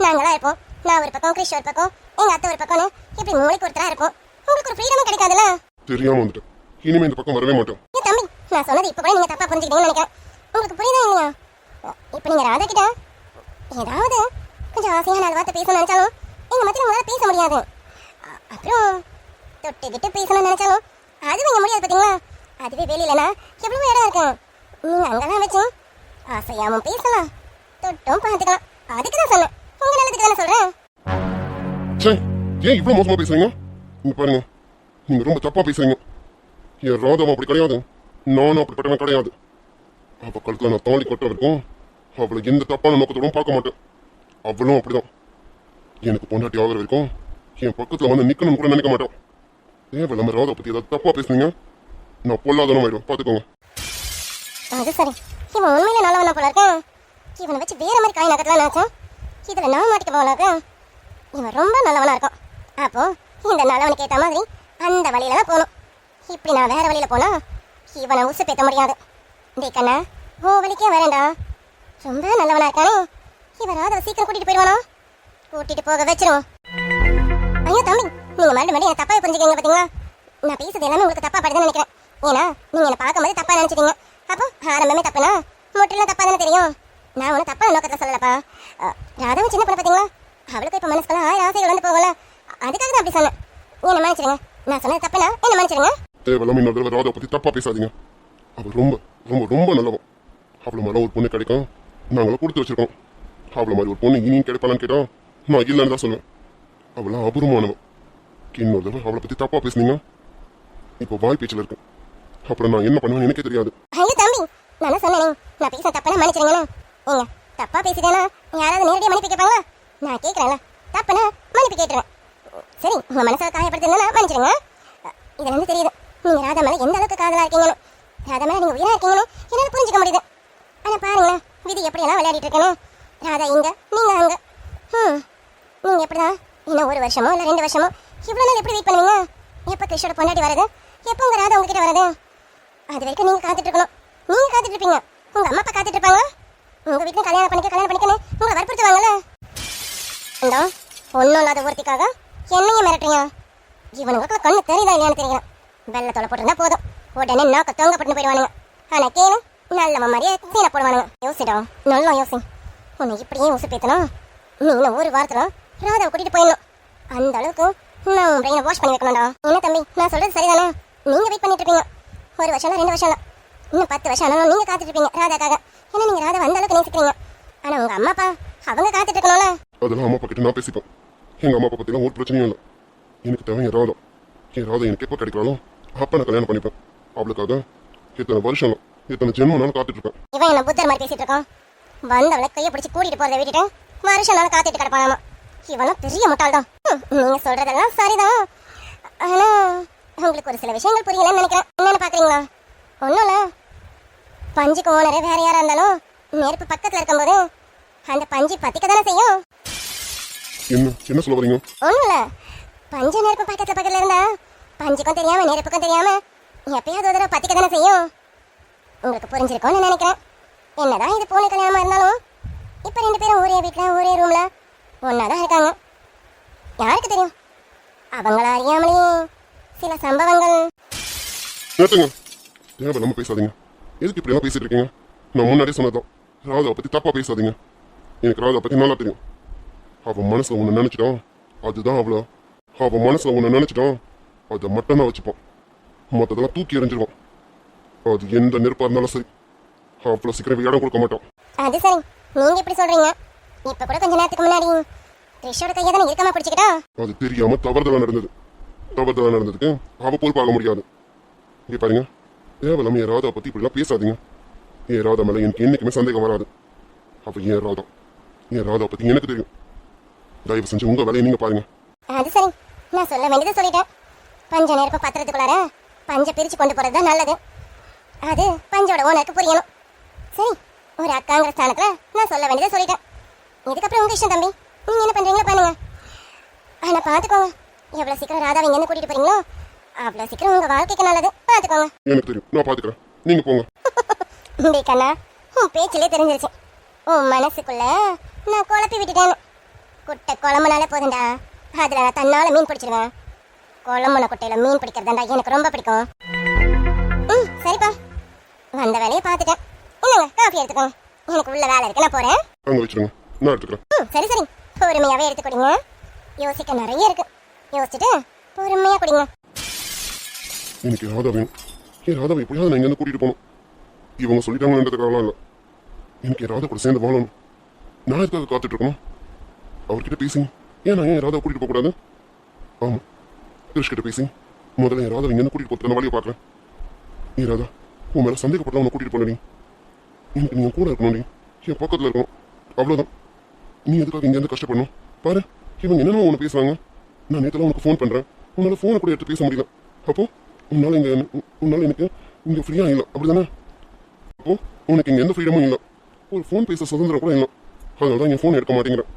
நாங்களா இருப்போம். நான் ஒரு பக்கம், கிறிஷ் ஒரு பக்கம், எங்க அத்தை ஒரு பக்கம்னு இப்படி மூளைக்கு ஒருத்தரா இருப்போம். உங்களுக்கு ஒரு ஃப்ரீடமும் கிடைக்காதுல்ல. தெரியாம வந்துட்டேன். இனிமே இந்த பக்கம் வரவே மாட்டேன். ஏன் தம்பி நான் சொன்னது இப்ப கூட நீங்க தப்பா புரிஞ்சுக்கிட்டீங்கன்னு நினைக்கிறேன். உங்களுக்கு புரியுதா இல்லையா? இப்ப நீங்க ராதா கிட்ட ஏதாவது கொஞ்சம் ஆசையா 4 வார்த்தை பேசணும்னு நினைச்சாலும் எங்க மத்தியில உங்களால பேச முடியாது. அப்புறம் தொட்டுக்கிட்டு பேசணும்னு நினைச்சாலும் அதுவும் இங்க முடியாது பாத்தீங்களா? அதுவே வெளியிலனா எவ்வளவு இடம் இருக்கு. நீங்க அங்கதான் வச்சு ஆசையாவும் பேசலாம், தொட்டும் பார்த்துக்கலாம். அதுக்கு தான் சொன்னேன், உங்க நல்லதுக்கு தானே சொல்றேன். சே, ஏன் இவ்வளவு மோசமா பேசுறீங்க? இங்க பாருங்க, நீங்க ரொம்ப தப்பா பேசுறீங்க. என் ராதாவும் அப்படி கிடையாது, நானும் அப்படிப்பட்டவன் கிடையாது. அவ கழுத்துல நான் தாலி கட்ட வரைக்கும் அவளை எந்த தப்பான நோக்கத்தோடும் பார்க்க மாட்டேன். அவளும் அப்படிதான். எனக்கு பொண்டாட்டி ஆகிற வரைக்கும் என் பக்கத்துல வந்து நிக்கணும்னு கூட நினைக்க மாட்டேன். தேவையில்லாம ராதா பத்தி ஏதாவது தப்பா பேசுனீங்க நான் பொல்லாதனம் ஆயிடும், பாத்துக்கோங்க. அது சரி, இவன் உண்மையில நல்லவனா போல இருக்கு. இவனை வச்சு வேற மாதிரி காய் நகர்த்தலாம் நினைச்சேன். இதுல நான் மாட்டிக்க போல இருக்கு. இவன் ரொம்ப நல்லவனா இருக்கும். அப்போ இந்த நல்லவனுக்கு ஏத்த மாதிரி அந்த வழியில தான் போகணும். இப்படி நான் வேற வழியில போனா இவனை உசு பேத்த முடியாது. டேய் கண்ணா, ஓ வழிக்கே வரேன்டா. ரொம்ப நல்லவனா இருக்கானே. இவன் ராதாவை சீக்கிரம் கூட்டிட்டு போயிடுவானா? கூட்டிட்டு போக வச்சிருவோம். ஐயோ தம்பி, நீங்க மறுபடியும் என்ன தப்பா புரிஞ்சுக்கீங்க பாத்தீங்களா? நான் பேசுறது எல்லாமே உங்களுக்கு தப்பா படுதுன்னு நினைக்கிறேன். ஏன்னா நீங்க என்ன பார்க்கும்போது தப்பா நினைச்சிட்டீங்க. அப்போ ஆரம்பமே தப்புனா முற்றிலும் தப்பா தானே தெரியும். நான் ஒன்றும் தப்பான நோக்கத்தில் சொல்லலப்பா. ராதாவும் சின்ன பொண்ணு பார்த்தீங்களா? அவளுக்கு இப்போ மனசுக்குள்ள 1000 ஆசைகள் வந்து போகல. அதுக்காக தான் அப்படி சொன்னேன். என்ன மன்னிச்சிடுங்க. நான் சொன்னது தப்புனா என்ன மன்னிச்சிடுங்க. தேவையில்லாம இன்னொரு தடவை ராதாவை பத்தி தப்பா பேசாதீங்க. அவள் ரொம்ப ரொம்ப ரொம்ப நல்லவன். அவளை மாதிரி ஒரு பொண்ணு கிடைக்கும் நாங்களும் கொடுத்து வச்சிருக்கோம். அவளை மாதிரி ஒரு பொண்ணு இனியும் கிடைப்பாளான்னு கேட்டா நான் இல்லைன்னு தான் சொல்லுவேன். அவளாம் அபூர்வமானவன். இன்னொரு தடவை அவளை பத்தி தப்பா பேசுனீங்க இப்போ வாய் பேச்சில் இருக்கு. அப்புறம் நான் என்ன பண்ணுவேன்னு எனக்கே தெரியாது. ஐயோ தம்பி, நான் சொன்னேன் நான் பேச தப்புனா மன்னிச்சிடுங்கண்ணா. ஏங்க தப்பா பேசிட்டேன்னா யாராவது நேரடியாக மன்னிப்பு கேட்பாங்களா? நான் கேட்குறேன்ல, தப்புனா மன்னிப்பு கேட்டுருவேன். சரி, உங்க மனசால காயப்படுத்திருந்தா மன்னிச்சிடுங்க. இதுல இருந்து தெரியுது நீங்க ராதா மேல எந்த அளவுக்கு காதலா இருக்கீங்கன்னு. ராதா மேல நீங்க உயிரா இருக்கீங்கன்னு என்னால புரிஞ்சுக்க முடியுது. ஆனா பாருங்களேன், விதி எப்படியெல்லாம் விளையாடிட்டு இருக்கேன்னு. ராதா இங்க, நீங்க அங்க. நீங்க எப்படிதான் இன்னும் 1 வருஷமோ இல்ல 2 வருஷமோ இவ்வளவு நாள் எப்படி வெயிட் பண்ணுவீங்க? எப்ப கிருஷ்ணோட பொண்டாட்டி வருது, எப்போ உங்க ராதா உங்ககிட்ட வருது? அது வரைக்கும் நீங்க காத்துட்டு இருக்கணும். நீங்க காத்துட்டு இருப்பீங்க, உங்க அம்மா அப்பா காத்துட்டு இருப்பாங்க. உங்க வீட்டுல கல்யாணம் பண்ணிக்கன்னு உங்களை வற்புறுத்துவாங்கல்ல. இந்த ஒன்னும் இல்லாத ஒருத்திக்காக என்னையும் மிரட்டுறீங்க. இவனுக்கு கண்ணு தெரியுதா இல்லையான்னு தெரியல. வெள்ளத்தோட போட்டிருந்தா போதும், உடனே நாக்க தொங்க போட்டு போயிடுவானுங்க. ஆனா கேளு, நல்ல மாதிரியே சீனை போடுவானுங்க. யோசிடா, நல்லா யோசி. உன்னை இப்படியே உசு பேத்தணும். நீ இன்னும் 1 வாரத்துல ராதாவை கூட்டிட்டு போயிடணும். அந்த அளவுக்கு நான் உன் பிரெயினை வாஷ் பண்ணி வைக்கணும்டா. என்ன தம்பி, நான் சொல்றது சரிதானே? நீங்க வெயிட் பண்ணிட்டு இருப்பீங்க 1 வருஷம் 2 வருஷம், இன்னும் 10 வருஷம் ஆனாலும் நீங்க காத்துட்டு இருப்பீங்க ராதாக்காக. ஏன்னா நீங்க ராதா அந்த அளவுக்கு நேசிக்கிறீங்க. ஆனா உங்க அம்மா அப்பா அவங்க காத்துட்டு இருக்கணும்ல. அதெல்லாம் அம்மா அப்பா கிட்ட நான் பேசிப்பேன். எங்க அம்மா அப்பா பத்திலாம் ஒரு பிரச்சனையும் இல்லை. எனக்கு தேவை என் ராதா. என் ராதா எனக்கு எப்போ கிடைக்கிறாலும் அப்ப நான் கல்யாணம் பண்ணிப்பேன். அவளுக்காக எத்தனை வருஷம் எத்தனை ஜென்மம் நானும் காத்துட்டு இருப்பேன். இவன் என்ன புத்தர் மாதிரி பேசிட்டு இருக்கான். வந்தவளை கையை பிடிச்சி கூட்டிட்டு போறதை விட்டுட்டு வருஷம் நாள் காத்துட்டு கிடப்பானாமா. இவனும் பெரிய முட்டாள் தான். நீங்க சொல்றதெல்லாம் சரிதான். ஆனா உங்களுக்கு ஒரு சில விஷயங்கள் புரியலன்னு நினைக்கிறேன். என்னன்னு பாக்குறீங்களா? ஒன்றும் இல்லை, பஞ்சுக்கு ஓனரே வேற யாரா இருந்தாலும் நெருப்பு பக்கத்துல இருக்கும்போது அந்த பஞ்சு பத்திக்க தானே செய்யும். என்ன சொல்ல வரீங்க? ஒன்றும் இல்லை, பஞ்சு நெருப்பு பக்கத்துல இருந்தா பஞ்சுக்கும் தெரியாம நெருப்புக்கும் தெரியாம எப்பயாவது ஒரு தடவை பத்திக்க தானே செய்யும். உங்களுக்கு புரிஞ்சிருக்கும்னு நினைக்கிறேன். என்னதான் இது போன கல்யாணமா இருந்தாலும் இப்ப 2 பேரும் ஒரே வீட்டுல ஒரே ரூம்ல ஒன்னாதான் இருக்காங்க. யாருக்கு தெரியும், அவங்கள அறியாமலே சில சம்பவங்கள். நேற்றுங்க தேவையில்லாம பேசாதீங்க. எதுக்கு இப்படி எல்லாம் பேசிட்டு இருக்கீங்க? நான் முன்னாடியே சொன்னதான், ராதாவை பத்தி தப்பா பேசாதீங்க. எனக்கு ராதா பத்தி நல்லா தெரியும். அவன் மனசுல உன்னை நினைச்சிட்டான் அதுதான் அவ்வளோ. அவன் மனசுல உன்னை நினைச்சிட்டான் அதை மட்டும் தான் வச்சுப்பான், மற்றதெல்லாம் தூக்கி எறிஞ்சிருவான். அது எந்த நெருப்பா இருந்தாலும் சரி, அவ்வளோ சீக்கிரம் இடம் கொடுக்க மாட்டான். அது சரி, நீங்க இப்படி சொல்றீங்க. இப்ப கூட கொஞ்ச நேரத்துக்கு முன்னாடி கிறிஷோட கையை தானே இருக்காம பிடிச்சிக்கிட்டா. அது தெரியாம தவறுதலா நடந்தது. தவறுதலா நடந்ததுக்கு அவ பொறுப்பு ஆக முடியாது. இங்க பாருங்க, தேவையில்லாம என் ராதா பத்தி இப்படிலாம் பேசாதீங்க. என் ராதா மேல எனக்கு என்னைக்குமே சந்தேகம் வராது. அவ என் ராதா, என் ராதா பத்தி எனக்கு தெரியும். தயவு செஞ்சு உங்க வேலையை நீங்க பாருங்க. அது சரி, நான் சொல்ல வேண்டியதை சொல்லிட்டேன். பஞ்ச நெருப்பு பத்திரத்துக்குள்ளார பஞ்ச பிரிச்சு கொண்டு போறது தான் நல்லது. அது பஞ்சோட ஓனருக்கு புரியணும். சரி, ஒரு அக்காங்கிற ஸ்தானத்துல நான் சொல்ல வேண்டியதை சொல்லிட்டேன். இதுக்கப்புறம் உங்க இஷ்டம் தம்பி, நீங்க என்ன பண்றீங்களோ பண்ணுங்க. ஆனா பாத்துக்கோங்க, எவ்வளவு சீக்கிரம் ராதாவை இங்க இருந்து கூட்டிட்டு போறீங்களோ அவ்வளவு சீக்கிரம் உங்க வாழ்க்கைக்கு நல்லது. பாத்துக்கோங்க. எனக்கு தெரியும், நான் பாத்துக்கிறேன், நீங்க போங்க. டேய் கண்ணா, உன் பேச்சிலே தெரிஞ்சிருச்சு உன் மனசுக்குள்ள நான் குழப்பி விட்டுட்டேன்னு. குட்டை குழம்புனாலே போதுண்டா, அதுல நான் தன்னால மீன் பிடிச்சிருவேன். குழம்புன குட்டையில மீன் பிடிக்கிறதாண்டா எனக்கு ரொம்ப பிடிக்கும். சரிப்பா, வந்த வேலையை பார்த்துட்டேன். என்னங்க காஃபி எடுத்துக்கோங்க, எனக்கு உள்ள வேலை இருக்கு, நான் போறேன். அங்க வச்சிருங்க, நான் எடுத்துக்கிறேன். சரி சரி, பொறுமையாவே எடுத்து குடிங்க. யோசிக்க நிறைய இருக்கு, யோசிச்சுட்டு பொறுமையா குடிங்க. எனக்கு ராதா வேணும். என் ராதாவை எப்படியாவது நான் இங்க இருந்து கூட்டிட்டு போகணும். இவங்க சொல்லிட்டாங்கன்றதுக்காகலாம் இல்லை, எனக்கு என் ராதா கூட சேர்ந்து வாழணும். நான் எதுக்காக காத்துட்டு இருக்கணும்? அவர்கிட்ட பேசி ஏன் நான் என் ராதாவை கூட்டிட்டு போக கூடாது? ஆமா, கிருஷ் கிட்ட பேசி முதல்ல என் ராதாவை இங்க இருந்து கூட்டிட்டு போறது வழியை பார்க்கறேன். நீ ராதா, உன் மேல சந்தேகப்பட்டா உன்னை கூட்டிட்டு போனடி. எனக்கு நீ கூட இருக்கணும், நீ என் பக்கத்துல இருக்கணும், அவ்வளவுதான். நீ எதுக்காக இங்க இருந்து கஷ்டப்படணும்? பாரு, இவங்க என்னென்ன உன்னை பேசுவாங்க. நான் நேற்றுலாம் உனக்கு ஃபோன் பண்றேன், உன்னால ஃபோனை கூட எடுத்து பேச முடியல. அப்போ உன்னால எனக்கு இங்க ஃப்ரீயா இல்லை, அப்படிதானே? அப்போ உனக்கு இங்க எந்த ஃப்ரீடமும் இல்லை, ஒரு ஃபோன் பேச சுதந்திரம் கூட இல்லை. அதனால தான் என் ஃபோன் எடுக்க மாட்டேங்கிறேன்.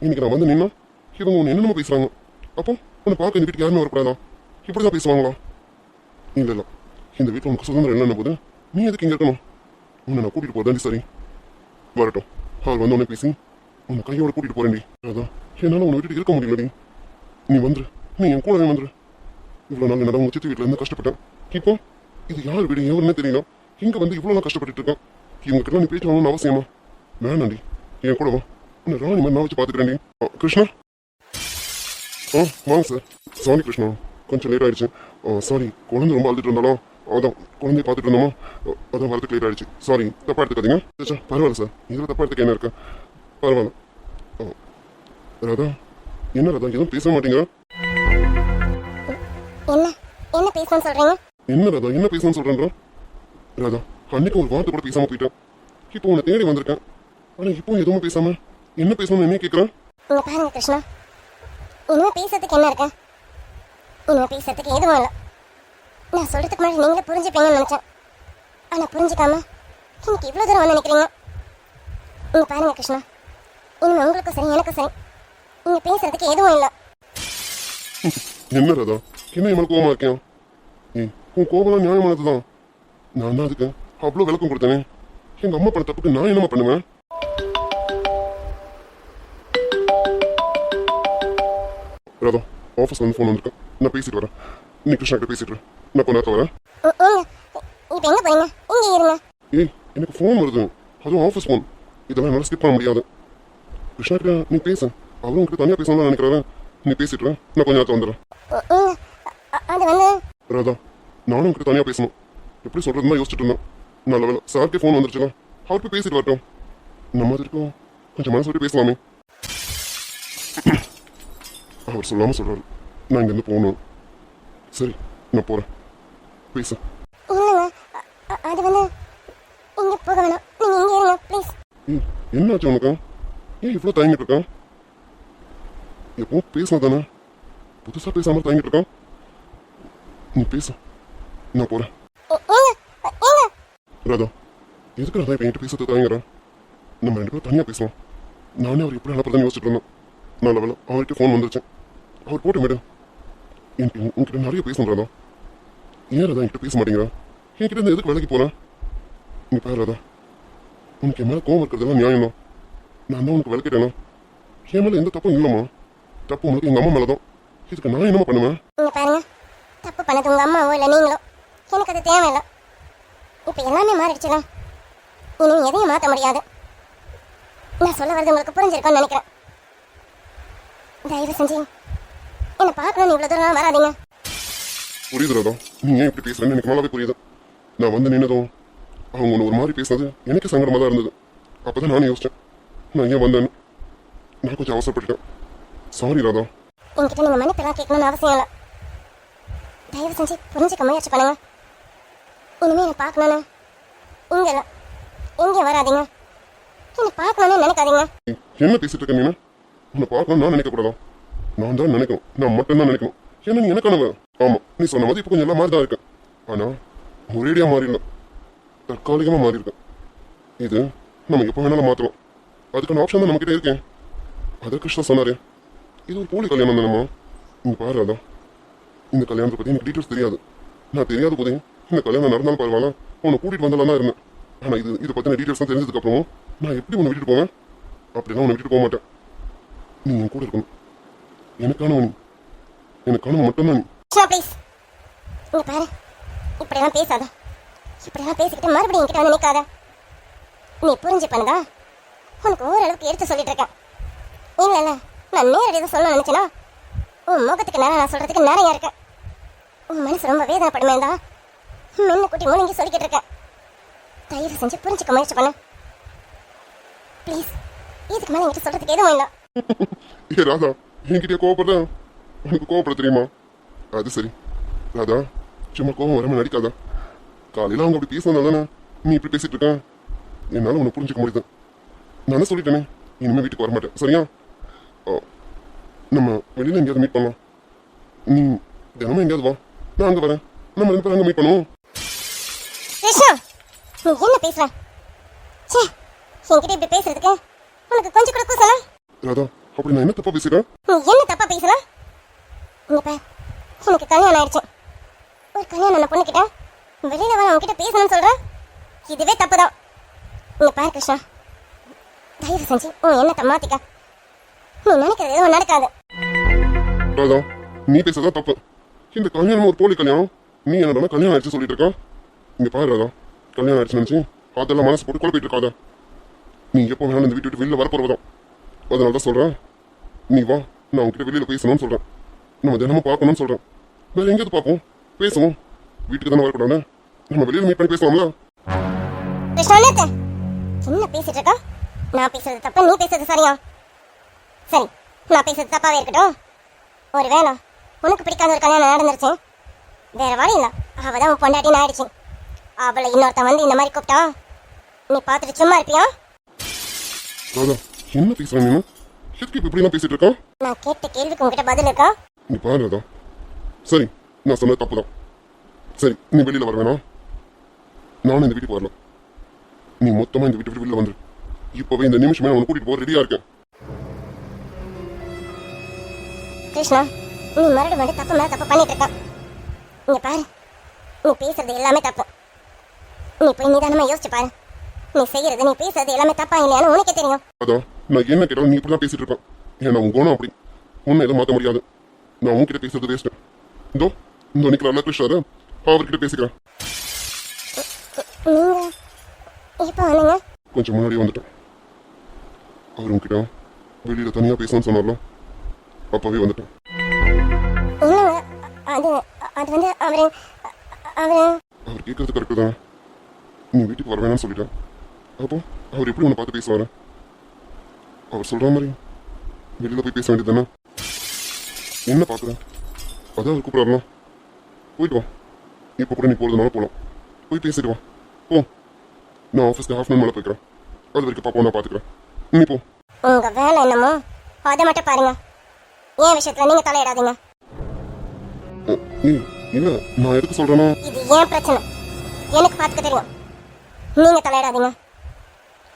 இன்னைக்கு நான் வந்து நின்னா இவங்க உன்னை என்னென்ன பேசுறாங்க. அப்போ உன்னை பார்க்க இந்த வீட்டுக்கு யாருமே வரக்கூடாதா? இப்படிதான் பேசுவாங்களா? இல்லை இல்லை, இந்த வீட்டில் உனக்கு சுதந்திரம் இல்லைன்ன போது நீ எதுக்கு இங்கே இருக்கணும்? உன்னை நான் கூட்டிட்டு போறேன். சரி வரட்டும், அவள் வந்து உன்னை பேசி உன்னை கையோட கூட்டிட்டு போறேன்டி. அதான் என்னால் உன்னை விட்டுட்டு இருக்க முடியலடி. நீ வந்துரு, நீ என் கூடவே வந்துரு. இவ்வளோ நாள் என்னடா உங்க சித்தி வீட்டில் இருந்து கஷ்டப்பட்டேன். இப்போ இது யார் வீடு எவருன்னே தெரியல, இங்க வந்து இவ்வளோ நாள் கஷ்டப்பட்டு இருக்கேன். இவங்க கிட்ட நீ பேச்சு வாங்கணும்னு அவசியமா? வேணாண்டி, என் கூட வா, உன்னை ராணி மாதிரி நான் வச்சு பார்த்துக்கிறேன்டி. கிருஷ்ணா, வாங்க சார். சாரி கிருஷ்ணா, கொஞ்சம் லேட் ஆயிடுச்சு. சாரி, குழந்தை ரொம்ப அழுதுட்டு இருந்தாலும் அதான் குழந்தைய பார்த்துட்டு இருந்தோமா, அதான் வரதுக்கு லேட் ஆயிடுச்சு. சாரி, தப்பா எடுத்துக்காதீங்க. சார் பரவாயில்ல சார், இதில் தப்பா எடுத்துக்க என்ன இருக்கு? பரவாயில்ல. ராதா, என்ன ராதா எதுவும் பேச மாட்டீங்க? என்ன என்ன பேசணும்னு சொல்றீங்க? என்ன ராதா என்ன பேசணும்னு சொல்றேன்றா? ராதா, அன்னைக்கு ஒரு வார்த்தை கூட பேசாம போயிட்டேன். இப்போ உன்னை தேடி வந்திருக்கேன், ஆனா இப்போ எதுவும் பேசாம என்ன பேசணும்னு என்ன கேட்குறேன்? இங்க பாருங்க கிருஷ்ணா, இனிமே பேசுறதுக்கு என்ன இருக்கு? இனிமே பேசுறதுக்கு எதுவும் இல்லை. நான் சொல்றதுக்கு முன்னாடி நீங்களே புரிஞ்சுப்பீங்கன்னு நினைச்சேன், ஆனா புரிஞ்சுக்காம இன்னைக்கு இவ்வளவு தூரம் வந்து நினைக்கிறீங்க. இங்க பாருங்க கிருஷ்ணா, இனிமே உங்களுக்கும் சரி எனக்கும் சரி இங்க பேசுறதுக்கு எதுவும் இல்லை. என்ன ராதா, என்ன என் கோவமா இருக்கேன்? உன் கோபம்லாம் நியாயமானதுதான். நான் தான் அதுக்கு அவ்வளோ விளக்கம் கொடுத்தேனே. எங்க அம்மா பண்ண தப்புக்கு நான் என்னமா பண்ணுவேன்? ராதா, ஆஃபீஸ்ல வந்து ஃபோன் வந்திருக்கேன், நான் பேசிட்டு வரேன். நீ கிருஷ்ணா கிட்ட பேசிட்டு வரேன், நான் கொஞ்ச நேரத்தில் வரேன். இப்ப எங்க போறீங்க? இங்க இருங்க. ஏய், எனக்கு ஃபோன் வருது, அதுவும் ஆஃபீஸ் ஃபோன். இதெல்லாம் என்னால் ஸ்கிப் பண்ண முடியாது. கிருஷ்ணா கிட்ட நீ பேசு, அவரும் உங்ககிட்ட தனியாக பேசணும்னு நினைக்கிறாரு. நீ பேசிட்டு வர, நான் கொஞ்ச நேரத்தில் வந்துடுறேன். அது வந்து ராதா, நானும் உங்ககிட்ட தனியாக பேசணும், எப்படி சொல்றதுன்னு தான் யோசிச்சுட்டு இருந்தேன். நல்ல வேலை சார்க்கே ஃபோன் வந்துருச்சுல, அவர் போய் பேசிட்டு வரட்டும். நம்ம இருக்கோம், கொஞ்சம் மனசு விட்டு பேசலாமே. அவர் சொல்லாமல் சொல்றாரு, நான் இங்கேருந்து போகணும். சரி, நான் போகிறேன், பேசு. இல்லைங்க, அது வந்து இங்க போக வேணாம், நீங்க இங்க இருங்க ப்ளீஸ். ஏய், என்னாச்சு உனக்கு? ஏன் இவ்வளோ தயங்கிட்டு இருக்கான்? எப்போ பேசினா தானே, புதுசாக பேசாமல் தயங்கிட்டு இருக்கான். நீ பேசு, நான் போகிறேன். ராதா, எதுக்கு ராதா இப்போ என்கிட்ட பேசுறது தயங்குறேன்? நம்ம ரெண்டு பேரும் தனியாக பேசலாம். நானே அவர் எப்படி அனுப்புறதுன்னு யோசிச்சுட்டு இருந்தேன். நல்ல வேலை அவர்கிட்ட ஃபோன் வந்துருச்சு, அவர் போட்டு மேடம். எனக்கு உங்ககிட்ட நிறைய பேசணும் ராதா. ஏன் ராதா என்கிட்ட பேச மாட்டேங்கிறா? என்கிட்ட இருந்து எதுக்கு வேலைக்கு போகிறேன்? நீ பாரு ராதா, உனக்கு என் மேலே கோவம் இருக்கிறதெல்லாம் நியாயம் தான். நான் தான் உனக்கு விளக்கிட்டேனா? என் மேலே எந்த தப்பும் இல்லைம்மா. தப்பு உங்களுக்கு எங்கள் அம்மா மேலே தான். இதுக்கு நான் என்னம்மா பண்ணுவேன்? இங்க பாருங்க, தப்பு பண்ணது உங்க அம்மாவோ இல்லை நீங்களோ, எனக்கு அது தேவையில்லை. இப்போ எல்லாமே மாறிடுச்சுல, இனி எதையும் மாற்ற முடியாது. நான் சொல்ல வரது உங்களுக்கு புரிஞ்சிருக்கும்னு நினைக்கிறேன். தயவு செஞ்சு என்னை பார்க்கணும்னு இவ்வளோ தூரம் வராதீங்க. புரியுது ராதா, நீ ஏன் இப்படி பேசுறேன்னு எனக்கு நல்லாவே புரியுது. நான் வந்து நின்னதும் அவங்க ஒன்று ஒரு மாதிரி பேசுனது எனக்கு சங்கடமாக தான் இருந்தது. அப்பதான் நானும் யோசிச்சேன், நான் ஏன் வந்தேன்னு. நான் கொஞ்சம் அவசரப்பட்டுட்டேன். சாரி ராதா. என்கிட்ட நீங்கள் மன்னிப்பெல்லாம் கேட்கணும்னு அவசியம் இல்லை. தயவு செஞ்சு புரிஞ்சுக்க முயற்சி பண்ணுங்க. இனிமே என்னை பார்க்கணுன்னு இங்கே இல்லை, எங்கேயும் வராதீங்க. என்னை பார்க்கணுன்னு நினைக்காதீங்க. நீ என்ன பேசிட்டு இருக்க நீனா? உன்னை பார்க்கணும் நான் நினைக்கக்கூடாதா? நான் தான் நினைக்கணும், நான் மட்டும் தான் நினைக்கணும். ஏன்னா நீ எனக்கானவ. ஆமா, நீ சொன்ன மாதிரி இப்போ கொஞ்சம் எல்லாம் மாதிரி தான் இருக்கேன். ஆனா ஒரேடியா மாறிடல, தற்காலிகமா மாறி இருக்கேன். இது நம்ம எப்போ வேணாலும் மாற்றலாம். அதுக்கான ஆப்ஷன் தான் நம்மகிட்ட இருக்கேன். அதை கிருஷ்ணா சொன்னாரு, இது ஒரு போலி கல்யாணம் தானம்மா. நீங்க பாரு ராதா, இந்த கல்யாணத்தை பத்தி எனக்கு டீட்டெயில்ஸ் தெரியாது. நான் தெரியாத போதே இந்த கல்யாணம் நடந்தாலும் பரவாயில்ல, உன்னை கூட்டிட்டு வந்தாலும் தான் இருந்தேன். ஆனா இது பத்தின டீட்டெயில்ஸ் தான் தெரிஞ்சதுக்கு அப்புறம் நான் எப்படி உன்னை விட்டுட்டு போவேன்? அப்படிலாம் உன்னை விட்டுட்டு போக மாட்டேன். நீ என் கூட இருக்கணும். எனக்கானவன் நீ, எனக்கானவன் மட்டும்தான் நீ. கிருஷ்ணா ப்ளீஸ், இங்கே பாரு, இப்படியெல்லாம் பேசாத. இப்படியெல்லாம் பேசிக்கிட்டு மறுபடியும் என்கிட்ட வந்து நிற்காத. நீ புரிஞ்சு பண்ணுதா? உனக்கு ஓரளவுக்கு எடுத்து சொல்லிட்டு இருக்கேன். இல்லை இல்லை, நான் நேரடியாக சொல்ல நினச்சேன்னா உன் முகத்துக்கு நேரம் நான் சொல்கிறதுக்கு நிறைய இருக்கேன். உன் மனசு ரொம்ப வேதனைப்படுமே தான் மென்னு குட்டி முழுங்கி சொல்லிக்கிட்டு இருக்கேன். தயவு செஞ்சு புரிஞ்சுக்க முயற்சி பண்ணு ப்ளீஸ். இதுக்கு மேலே என்கிட்ட சொல்கிறதுக்கு எதுவும் இல்லை. ஏ ராதா, என்கிட்ட கோவப்படுற? உனக்கு கோவப்பட தெரியுமா? அது சரி ராதா, சும்மா கோவம் வராம நடிக்காதா. காலையில அவங்க அப்படி பேசினதால தானே நீ இப்படி பேசிட்டு இருக்க. என்னால உன்னை புரிஞ்சுக்க முடியுது. நானே சொல்லிட்டேனே, இனிமே வீட்டுக்கு வர மாட்டேன், சரியா? நம்ம வெளியில எங்கேயாவது மீட் பண்ணலாம். நீ தினமும் எங்கேயாவது வா, நான் அங்க வரேன். நம்ம 2 பேரும் அங்க மீட் பண்ணுவோம். கிருஷ்ணா, நீ என்ன பேசுற? சே, என்கிட்ட இப்படி பேசுறதுக்கு உனக்கு கொஞ்சம் கூட கூசல? ராதா, அப்படி நான் என்ன தப்பா பேசுறேன்? நீ என்ன தப்பா பேசுற? இங்க பாரு, எனக்கு கல்யாணம் ஆயிடுச்சு. ஒரு கல்யாணம் பொண்ணுக்கிட்ட வெளியில வர உன்கிட்ட பேசணும்னு சொல்ற, இதுவே தப்புதான். இங்க பாரு கிருஷ்ணா, தயவு செஞ்சு உன் எண்ணத்தை மாத்திக்க. நீ நினைக்கிறது எதுவும் நடக்காது. ராதா, நீ பேசுறதா தப்பு. இந்த கல்யாணம் ஒரு போலி கல்யாணம். நீ என்னடா கல்யாணம் ஆயிடுச்சு சொல்லிட்டு இருக்கா? இங்க பாரு ராதா, கல்யாணம் ஆயிடுச்சு நினைச்சு அதெல்லாம் மனசு போட்டு குழப்பிட்டு இருக்காத. நீ எப்போ வேணாலும் இந்த வீட்டு விட்டு வெளியில வரப்போறதான். அதனால தான் சொல்றேன், நீ வா, நான் உங்ககிட்ட வெளியில பேசணும்னு சொல்றேன். நம்ம தினமும் பார்க்கணும்னு சொல்றேன். வேற எங்கேயாவது பார்ப்போம், பேசுவோம். வீட்டுக்கு தானே வரக்கூடாது, நம்ம வெளியில மீட் பண்ணி பேசலாம்ல? கிருஷ்ணா, என்ன பேசிட்டு இருக்கா? நான் பேசுறது தப்பு, நீ பேசுறது சரியா? சரி, நான் பேசுறது தப்பாவே இருக்கட்டும். ஒரு வேலை உனக்கு பிடிக்காத ஒரு கல்யாணம் நடந்துருச்சு, வேற வழி இல்லை, அவதான் உன் பொண்டாட்டின்னு ஆயிடுச்சு. அவளை இன்னொருத்தன் வந்து இந்த மாதிரி கூப்பிட்டா நீ பார்த்துட்டு சும்மா இருப்பியா? ராதா, என்ன பேசுற நீ? எதுக்கு இப்ப இப்படி பேசிட்டு இருக்கா? நான் கேட்ட கேள்விக்கு உங்ககிட்ட பதில் இருக்கா? நீ பாரு ராதா, சரி நான் சொன்னது தப்பு தான். சரி, நீ வெளியில வர வேணாம், நானும் இந்த வீட்டுக்கு வரலாம். நீ மொத்தமா இந்த வீட்டு வெளியில வந்துரு. இப்பவே இந்த நிமிஷமே நான் உன்னை கூட்டிட்டு போக ரெடியா இருக்கேன். கிருஷ்ணா, நீ மறுபடியும் தப்பு மேல தப்பு பண்ணிட்டு இருக்க. இங்க பாரு, நீ பேசுறது எல்லாமே தப்பு. நீ போய் நிதானமா யோசிச்சு பாரு. நீ செய்யறது, நீ பேசுறது எல்லாமே தப்பா இல்லையான்னு உனக்கே தெரியும். அதான் நான் என்ன கேட்டாலும் நீ இப்படிதான் பேசிட்டு இருப்பேன். ஏன்னா உன் குணம் அப்படி, உன்னை எதுவும் மாற்ற முடியாது. நான் உன்கிட்ட பேசுறது வேஸ்ட். இதோ இந்த நிக்கல கிருஷ்ணாரு, அவர்கிட்ட பேசிக்கிறேன். நீங்க எப்ப வந்தீங்க? கொஞ்சம் முன்னாடியே வந்துட்டேன். அவர் உங்ககிட்ட வெளியில தனியா பேசணும்னு சொன்னார்ல, அப்பவே வந்துட்டேன். என்னங்க அது அது வந்து அவர் கேட்கறது கரெக்டு தான். நீ வீட்டுக்கு வர வேணாம்னு சொல்லிட்டேன். அப்போ அவர் எப்படி உன்னை பார்த்து பேசுவாரு? அவர் சொல்ற மாதிரி வெளியில போய் பேச வேண்டியது தானே? என்ன பாக்குறேன்? அதான் அவர் கூப்பிடாருலாம். போயிட்டு வா, இப்போ கூட நீ போறதுனால போகலாம். போய் பேசிட்டு வா, போ. நான் ஆஃபீஸ்க்கு ½ மேலே போய்க்கிறேன். அது வரைக்கும் பாப்பா நான் பார்த்துக்கிறேன். நீ போ. உங்க வேலை என்னமோ அதை மட்டும் பாருங்க, ஏன் விஷயத்துல நீங்க தலையிடாதீங்க. ஏய், இல்ல நான் எதுக்கு சொல்றேன்னா, இது ஏன் பிரச்சனை எனக்கு பார்த்துக்க தெரியும். நீங்க தலையிடாதீங்க,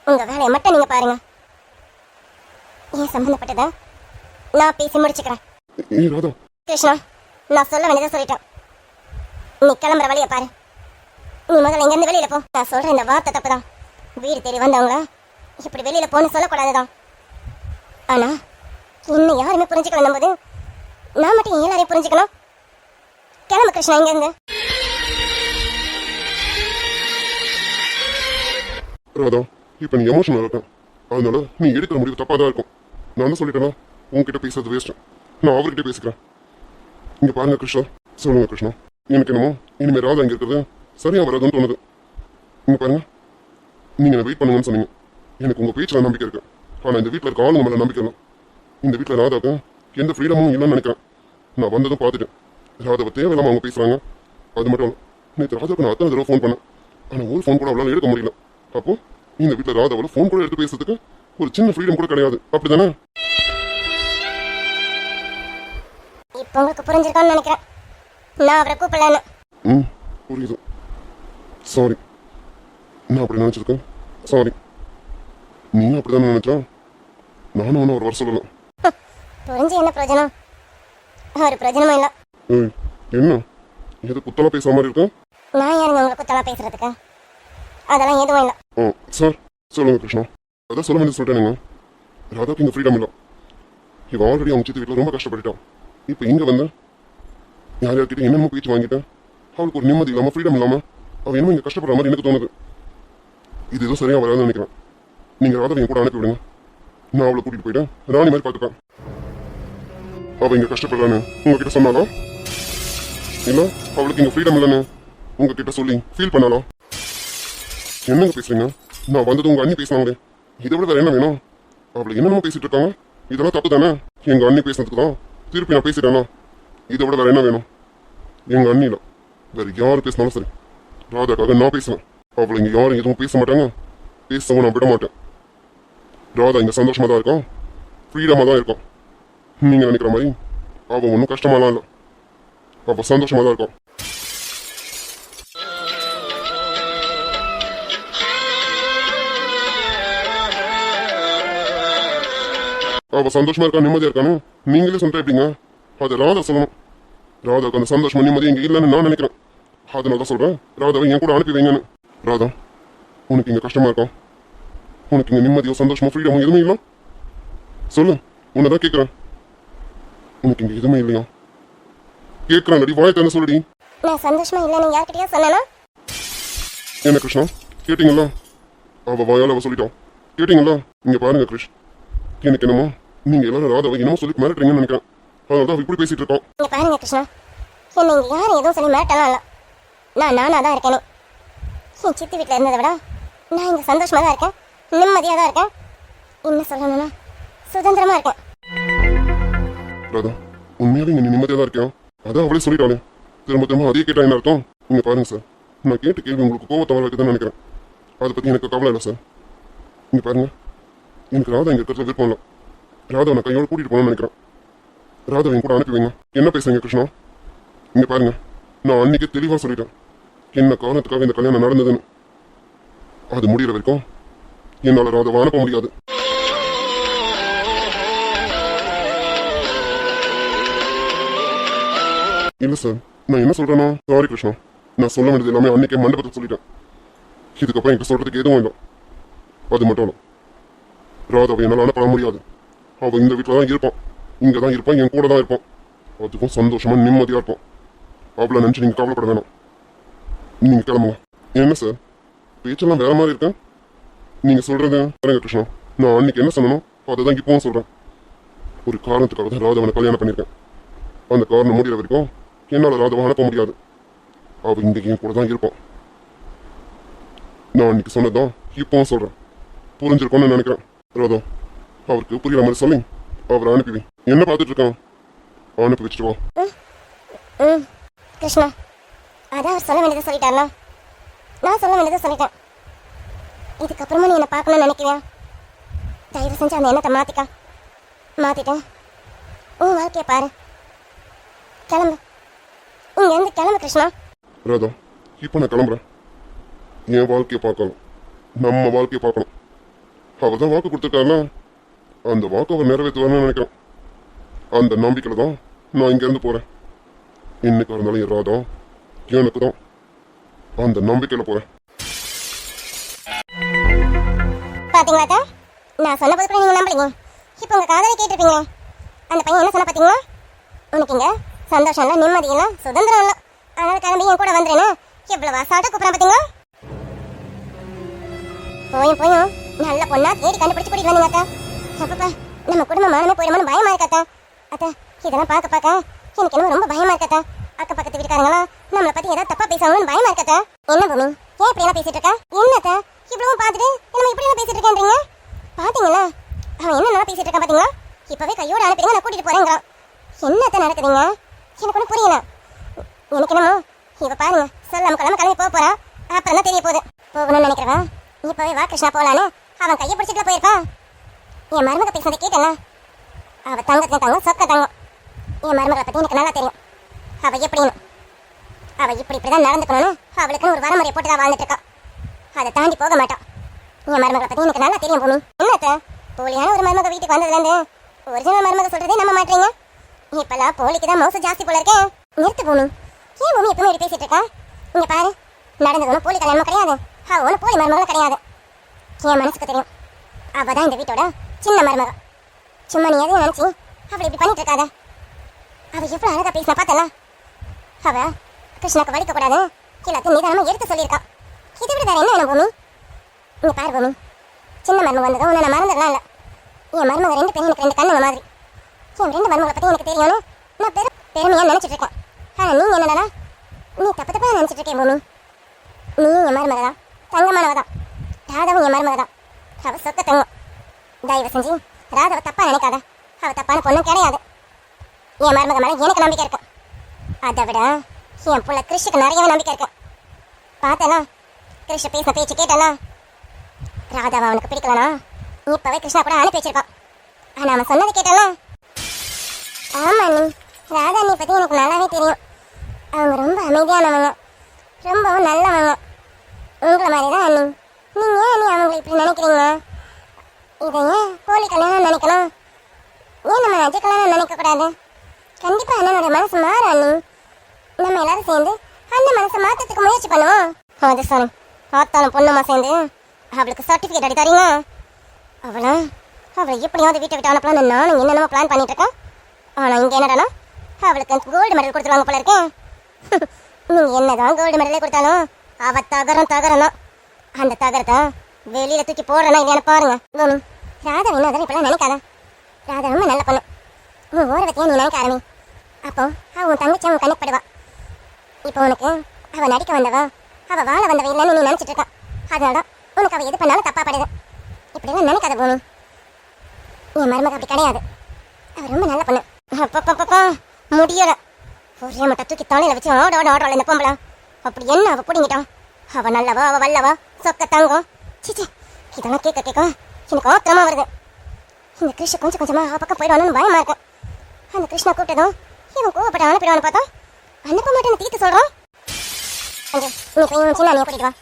உங்க வேலையை மட்டும் நீங்க பாருங்க. ஏன் சம்பந்தப்பட்டதை நான் பேசி முடிச்சுக்கிறேன். ஏய் ராதா. கிருஷ்ணா, நான் சொல்ல வேண்டியதை சொல்லிட்டேன். நீ கிளம்புற வழியை பாரு. நீ முதல்ல இங்கேருந்து வெளியில போ. நான் சொல்ற இந்த வார்த்தை தப்பு தான். வீடு தேடி வந்தவங்கள இப்படி வெளியில போன்னு சொல்லக்கூடாதுதான். ஆனா இன்னும் யாருமே புரிஞ்சுக்கணும் போது நான் மட்டும் எல்லாரையும் புரிஞ்சுக்கணும். கிளம்பு கிருஷ்ணா இங்க இருந்து. ராதா, இப்ப நீ எமோஷனல் இருக்க, அதனால நீ எடுக்கிற முடிவு தப்பா தான் இருக்கும். நான் தான் சொல்லிட்டேனா, உங்ககிட்ட பேசுறது வேஸ்ட். நான் அவர்கிட்ட பேசிக்கிறேன். இங்க பாருங்க கிருஷ்ணா, சொல்லுங்க கிருஷ்ணா. எனக்கு என்னமோ இனிமே ராதா இங்க இருக்கிறது சரியா வராதுன்னு தோணுது. இங்க பாருங்க, நீங்க என்ன வெயிட் பண்ணுங்கன்னு சொன்னீங்க. எனக்கு உங்க பேச்சுல நம்பிக்கை இருக்கு. ஆனா இந்த வீட்டுல இருக்க ஆளுங்க மேல நம்பிக்கை இல்லை. இந்த வீட்டுல ராதாவுக்கு எந்த ஃப்ரீடமும் இல்லைன்னு நினைக்கிறேன். நான் வந்ததும் பார்த்துட்டேன். ராதாவை தேவையில்லாம அவங்க பேசுறாங்க. அது மட்டும் இல்லை, நேற்று ராதாவுக்கு நான் அத்தனை தடவை ஃபோன் பண்ணேன். ஆனா ஒரு ஃபோன் கூட அவளால் எடுக்க முடியல. அப்போ இந்த வீட்டுல ராதாவில் ஃபோன் கூட எடுத்து பேசுறதுக்கு ஒரு சின்ன ஃப்ரீடம் கூட கிடையாது. அப்படிதானே? இப்போ உங்களுக்கு புரிஞ்சிருக்கான்னு நினைக்கிறேன். நான் அவரை கூப்பிடலன்னு. ம், புரியுது. சாரி, நான் அப்படி நினைச்சிருக்கேன். சாரி. நீயும் அப்படிதானே நினைச்சா? நானும் ஒன்றும் ஒரு வர சொல்லலை. புரிஞ்சு என்ன பிரயோஜனம்? ஒரு பிரயோஜனமும் இல்லை. ஏய், என்ன எது குத்தலா பேசுற மாதிரி இருக்கு? நான் யாருங்க உங்களை குத்தலாம் பேசுறதுக்கு? அதெல்லாம் எதுவும் இல்லை. ஆ சார், சொல்லுங்க கிருஷ்ணா. அதான் சொல்ல வேண்டியது சொல்லிட்டேனுங்க. ராதாவுக்கு இங்கே ஃப்ரீடம் இல்லை. இவன் ஆல்ரெடி அவங்க சித்தி வீட்டில் ரொம்ப கஷ்டப்பட்டுட்டான். இப்போ இங்கே வந்து யார் யார்கிட்ட என்னென்ன பேச்சு வாங்கிட்டேன். அவளுக்கு ஒரு நிம்மதி இல்லாமல் ஃப்ரீடம் இல்லாமல் அவள் என்னமோ இங்கே கஷ்டப்படுற மாதிரி எனக்கு தோணுது. இது எதுவும் சரியாக வராதுன்னு நினைக்கிறேன். நீங்கள் ராதாவை என் கூட அனுப்பி விடுங்க. நான் அவளை கூட்டிகிட்டு போயிட்டேன் ராணி மாதிரி பார்த்துப்பேன். அவள் இங்கே கஷ்டப்படுறான்னு உங்ககிட்ட சொன்னாலா? இல்லை அவளுக்கு இங்கே ஃப்ரீடம் இல்லைன்னு உங்ககிட்ட சொல்லி ஃபீல் பண்ணாலா? என்னங்க பேசுறீங்க? நான் வந்தது உங்க அண்ணி பேசினாங்களே, இதை விட வேற என்ன வேணும்? அவளை என்னென்னமோ பேசிட்டு இருக்காங்க. இதெல்லாம் தப்பு தானே? எங்க அண்ணி பேசுனதுக்கு தான் திருப்பி நான் பேசிட்டேனா? இதை விட வேற என்ன வேணும்? எங்க அண்ணி இல்லை, வேற யாரு பேசினாலும் சரி, ராதாக்காக நான் பேசுவேன். அவளை இங்க யாரும் எதுவும் பேச மாட்டாங்க, பேசவும் நான் விட மாட்டேன். ராதா இங்க சந்தோஷமா தான் இருக்கும், ஃப்ரீடமா தான் இருக்கும். நீங்க நினைக்கிற மாதிரி அவ ஒன்றும் கஷ்டமாலாம் இல்லை, அவ சந்தோஷமா தான் இருக்கும். அவ சந்தோஷமா இருக்கா, நிம்மதியா இருக்கானு நீங்களே சொல்லிட்டு எப்படிங்க? அது ராதா சொல்லணும். ராதாவுக்கு அந்த சந்தோஷமா நிம்மதி இங்க இல்லைன்னு நான் நினைக்கிறேன். அதனால தான் சொல்றேன், ராதாவை என் கூட அனுப்பி வைங்கன்னு. ராதா, உனக்கு இங்க கஷ்டமா இருக்கா? உனக்கு இங்க நிம்மதியோ சந்தோஷமோ ஃப்ரீடமோ எதுவுமே இல்லை? சொல்லு, உன்னதான் கேட்கிறேன். உனக்கு இங்க எதுவுமே இல்லையா? கேட்கிறேன், நடி வாய் தானே சொல்லுடி. நான் சந்தோஷமா இல்லைன்னு யார்கிட்டயா சொன்னேனா? என்ன கிருஷ்ணா, கேட்டீங்களா? அவ வாயால அவ சொல்லிட்டான், கேட்டீங்களா? இங்க பாருங்க கிருஷ், எனக்கு என்னமோ நீங்க எல்லாரும் ராதாவை என்னமோ சொல்லி மிரட்டுறீங்கன்னு நினைக்கிறேன். அதனால தான் இப்படி பேசிட்டு இருக்கோம். இங்க பாருங்க கிருஷ்ணா, என்ன இங்க யாரும் எதுவும் சொல்லி மிரட்டலாம் இல்லை. நானா தான் இருக்கேனே. என் சித்தி வீட்டில் இருந்ததை விட நான் இங்க சந்தோஷமா தான் இருக்கேன், நிம்மதியாக தான் இருக்கேன். என்ன சொல்லணும்னா சுதந்திரமா இருக்கேன். ராதா, உண்மையாவே இங்க நீ நிம்மதியா தான் இருக்கேன். அதான் அவளே சொல்லிட்டாளே, திரும்ப திரும்ப அதே கேட்டா என்ன அர்த்தம்? இங்க பாருங்க சார், நான் கேட்ட கேள்வி உங்களுக்கு கோவத்தை வர வைக்கதான் நினைக்கிறேன். அதை பத்தி எனக்கு கவலை இல்லை சார். இங்க பாருங்க, எனக்கு ராதா இங்க இருக்கிறது விருப்பம் இல்லை. ராதாவை நான் கையோட கூட்டிட்டு போகணும்னு நினைக்கிறேன். ராதாவை என் கூட அனுப்பி வைங்க. என்ன பேசுறீங்க கிருஷ்ணா? இங்க பாருங்க, நான் அன்னைக்கு தெளிவா சொல்லிட்டேன் என்ன காரணத்துக்காக இந்த கல்யாணம் நடந்ததுன்னு. அது முடிகிற வரைக்கும் என்னால ராதாவை அனுப்ப முடியாது. இல்ல சார், நான் என்ன சொல்றேன்னா, சாரி கிருஷ்ணா, நான் சொல்ல வேண்டியது எல்லாமே அன்னைக்கே மண்டபத்தில் சொல்லிட்டேன். இதுக்கப்புறம் எனக்கு சொல்றதுக்கு எதுவும் இல்லை. அது மட்டும் இல்லை, ராதாவை என்னால் அனுப்ப முடியாது. அவள் இந்த வீட்டில் தான் இருப்பான், இங்கே தான் இருப்பான், என் கூட தான் இருப்பான். அதுக்கும் சந்தோஷமா நிம்மதியாக இருப்பான். அவளை நினச்சி நீங்கள் கவலைப்பட வேணாம். நீங்கள் கிளம்புங்க. என்ன சார், பேச்செல்லாம் வேற மாதிரி இருக்கேன். நீங்கள் சொல்றது பாருங்க கிருஷ்ணா, நான் அன்னைக்கு என்ன சொன்னனோ அதை தான் இப்பவும் சொல்கிறேன். ஒரு காரணத்துக்காக தான் ராதாவை கல்யாணம் பண்ணியிருக்கேன். அந்த காரணம் முடிகிற வரைக்கும் என்னால் ராதாவை அனுப்ப முடியாது. அவள் இங்கே என் கூட தான் இருப்பான். நான் அன்னைக்கு சொன்னதான் இப்பவும் சொல்கிறேன். புரிஞ்சிருக்கோன்னு நினைக்கிறேன். ராதா, அவருக்கு புரியுற மாதிரி சொல்லி அவரை அனுப்பி வை. என்ன பார்த்துட்டு இருக்கான்? அனுப்பி வச்சுட்டு வா. கிருஷ்ணா, அதான் அவர் சொல்ல வேண்டியதை சொல்லிட்டாருண்ணா. நான் சொல்ல வேண்டியதை சொல்லிட்டேன். இதுக்கப்புறமா நீ என்னை பார்க்கணும்னு நினைக்கிறேன். தயவு செஞ்சு அந்த எண்ணத்தை மாத்திட்டேன். உன் வாழ்க்கையை பாரு. கிளம்பு, இங்கேருந்து கிளம்பு கிருஷ்ணா. ராதா, இப்போ நான் கிளம்புறேன். என் வாழ்க்கையை பார்க்கணும், நம்ம வாழ்க்கையை பார்க்கணும். அவர் தான் வாக்கு கொடுத்துருக்காருன்னா அந்த வாக்கு அவர் நிறைவேற்றுவார்னு நினைக்கிறேன். அந்த நம்பிக்கையில் தான் நான் இங்கேருந்து போகிறேன். இன்னைக்கு இருந்தாலும் என் ராதா எனக்கு தான், அந்த நம்பிக்கையில் போகிறேன். பாத்தீங்களா அக்கா? நான் சொன்ன போது கூட நீங்க நம்பலீங்க. இப்போ உங்க காதலை கேட்டிருப்பீங்களே, அந்த பையன் என்ன சொன்ன பாத்தீங்களா? உனக்கு இங்க சந்தோஷம் இல்லை, நிம்மதி இல்லை, சுதந்திரம் இல்லை, அதனால கிளம்பி என் கூட வந்துறேன்னு எவ்வளவு அசால்ட்டா கூப்பிடுறேன் பாத்தீங்களா? போயும் நல்ல பொண்ணா தேடி கண்டுபிடிச்சு கூட்டிட்டு வந்தீங்க அக்கா. அப்பப்பா, நம்ம குடும்பமானமே போயிடுமோன்னு பயமா இருக்கத்தா. அத்தா இதெல்லாம் பார்க்க எனக்கு என்னமோ ரொம்ப பயமா இருக்கத்தா. அக்க பக்கத்து வீட்டுக்காரங்களா நம்மளை பத்தி ஏதாவது தப்பா பேசுவாங்கன்னு பயமா இருக்கத்தா. என்ன பூமி ஏன் இப்படி எல்லாம் பேசிட்டு இருக்கா? என்னத்தா இவ்வளவும் பார்த்துட்டு நம்ம இப்படி எல்லாம் பேசிட்டு இருக்கேன்றீங்க? பாத்தீங்களா அவன் என்ன பேசிட்டு இருக்கான் பாத்தீங்களா? இப்பவே கையோட அனுப்பிடுங்க, நான் கூட்டிட்டு போறேங்கிறான். என்னத்த நடக்குதுங்க? எனக்கு ஒன்றும் புரியல. எனக்கு என்னமோ இவ பாருங்க சொல்லாம கிளம்பி போக போறான். அப்புறம் தான் தெரிய போகுது. போகணும்னு நினைக்கிறவன் இப்பவே வா கிருஷ்ணா போலான்னு அவன் கையை பிடிச்சிட்டு போயிருப்பான். என் மருமக பேசுனதை கேட்டல, அவ தங்கத்தின் தங்கம் சொக்க தங்கம். என் மருமகளை பத்தி எனக்கு நல்லா தெரியும். அவ எப்படின்னு அவ இப்படிதான் நடந்துக்கணும்னு அவளுக்குன்னு ஒரு வரமுறையை போட்டு தான் வாழ்ந்துட்டு இருக்கா. அதை தாண்டி போக மாட்டான். என் மருமகளை பத்தி எனக்கு நல்லா தெரியும் பூமி. என்னத்த போலியான ஒரு மருமக வீட்டுக்கு வந்ததுலேருந்து ஒரிஜினல் மருமக சொல்றதே நம்ப மாட்டீங்க. இப்பெல்லாம் போலிக்கு தான் மவுசு ஜாஸ்தி போல இருக்கேன். நிறுத்து பூமி. ஏன் பூமி எப்பவுமே இப்படி பேசிட்டு இருக்கா? இங்க பாரு, நடந்தது ஒன்றும் போலி கல்யாணமும் கிடையாது, அவ ஒன்றும் போலி மருமகளும் கிடையாது. என் மனசுக்கு தெரியும் அவ தான் இந்த வீட்டோட சின்ன மருமக. சும்மா நீ எதையும் நினைச்சி அவளை இப்படி பண்ணிட்டு இருக்காத. அவ எவ்வளவு அழகா பேசினா பார்த்தல. அவ கிருஷ்ணாக்கு வலிக்க கூடாது எல்லாத்தையும் நிதானமா எடுத்து சொல்லியிருக்கா. இதை விட வேற என்ன வேணும் பூமி? இங்க பாரு பூமி, சின்ன மருமக வந்ததும் உன்னை நான் மறந்துடலாம் இல்லை. என் மருமக ரெண்டு பேரும் எனக்கு ரெண்டு கண்ணுங்க மாதிரி. என் ரெண்டு மருமகளை பத்தி எனக்கு தெரியும்னு நான் பெருமையா நினைச்சிட்டு இருக்கேன். ஆனா நீங்க என்னடா நீ தப்பா நினைச்சிட்டு இருக்கேன் பூமி. நீ என் மருமக தான், தங்கமானவ தான். ராதாவும் என் மருமக தான், அவ சொக்க தங்கம். தயவு செஞ்சு ராதாவை தப்பா நினைக்காத. அவ தப்பான பொண்ணும் கிடையாது. என் மருமக மேல எனக்கு நம்பிக்கை இருக்கு. அதை விட என் புள்ள கிருஷ்ணுக்கு நிறையவே நம்பிக்கை இருக்கு. பார்த்தனா கிருஷ்ண பேசின பேச்சு கேட்டனா, ராதாவை அவனுக்கு பிடிக்கலனா இப்பவே கிருஷ்ணா கூட அனுப்பி வச்சிருக்கான். ஆனா அவன் சொன்னதை கேட்டனா, ஆமா நீ ராதா நீ பத்தி எனக்கு நல்லாவே தெரியும். அவங்க ரொம்ப அமைதியானவங்க, ரொம்பவும் நல்லவங்க. உங்களை மாதிரி தான் அண்ணி. நீங்க ஏன் நீ அவங்களை இப்படி நினைக்கிறீங்க? இதை ஏன் போலி கல்யாணம் நினைக்கணும்? ஏன் நம்ம நிஜ கல்யாணம் நினைக்க கூடாது? கண்டிப்பா அண்ணனோட மனசு மாறும் அண்ணி. நம்ம எல்லாரும் சேர்ந்து அண்ணன் மனசை மாற்றத்துக்கு முயற்சி பண்ணுவோம். அது சாரி, ஆத்தாலும் பொண்ணுமா சேர்ந்து அவளுக்கு சர்டிஃபிகேட் அடி தரீங்க. அவளை எப்படியாவது வீட்டை விட்டு அனுப்பலாம்னு நானும் என்னென்னமோ பிளான் பண்ணிட்டு இருக்கேன். ஆனால் இங்கே என்னடானா அவளுக்கு கோல்டு மெடல் கொடுத்துருவாங்க போல இருக்கேன். நீங்கள் என்னதான் கோல்டு மெடலே கொடுத்தாலும் அவ தகரம் தான். அந்த தகரத்தை வெளியில தூக்கி போடுறேன்னா இல்லையானு பாருங்க. பூமி, ராதா இன்னும் இப்பெல்லாம் நினைக்காத. ராதா ரொம்ப நல்ல பொண்ணு. உன் ஓரவத்தையும் நீ நினைக்க ஆரம்பி. அப்போ அவ உன் தங்கச்சி அவன் கண்ணுப்படுவா. இப்போ உனக்கு அவ நடிக்க வந்தவா, அவ வாழ வந்தவ இல்லைன்னு நீ நினைச்சிட்டு இருக்கா. அதனாலதான் உனக்கு அவ எது பண்ணாலும் தப்பா படுது. இப்படிலாம் நினைக்காத பூமி. என் மருமக அப்படி கிடையாது. அவ ரொம்ப நல்ல பொண்ணு. அப்பப்பப்பா முடியல. ஒரே மட்டும் தூக்கி தலையில வச்சு ஆட இந்த பொம்பளை. அப்படி என்ன அவ பிடிங்கிட்டான்? அவ நல்லவா, அவ வல்லவா, சொக்க தங்கம். சிச்சி, இதெல்லாம் கேட்க எனக்கு ஆத்திரமா வருது. இந்த கிருஷ்ண கொஞ்சம் கொஞ்சமா அவ பக்கம் போயிடுவானு பயமா இருக்கு. அந்த கிருஷ்ணா கூப்பிட்டதும் இவன் கோவப்பட்ட அனுப்பிடுவான்னு பார்த்தா அனுப்ப மாட்டேன்னு தீர்த்து சொல்றான். நீ போய் சின்ன அண்ணியை கூட்டிட்டு வா.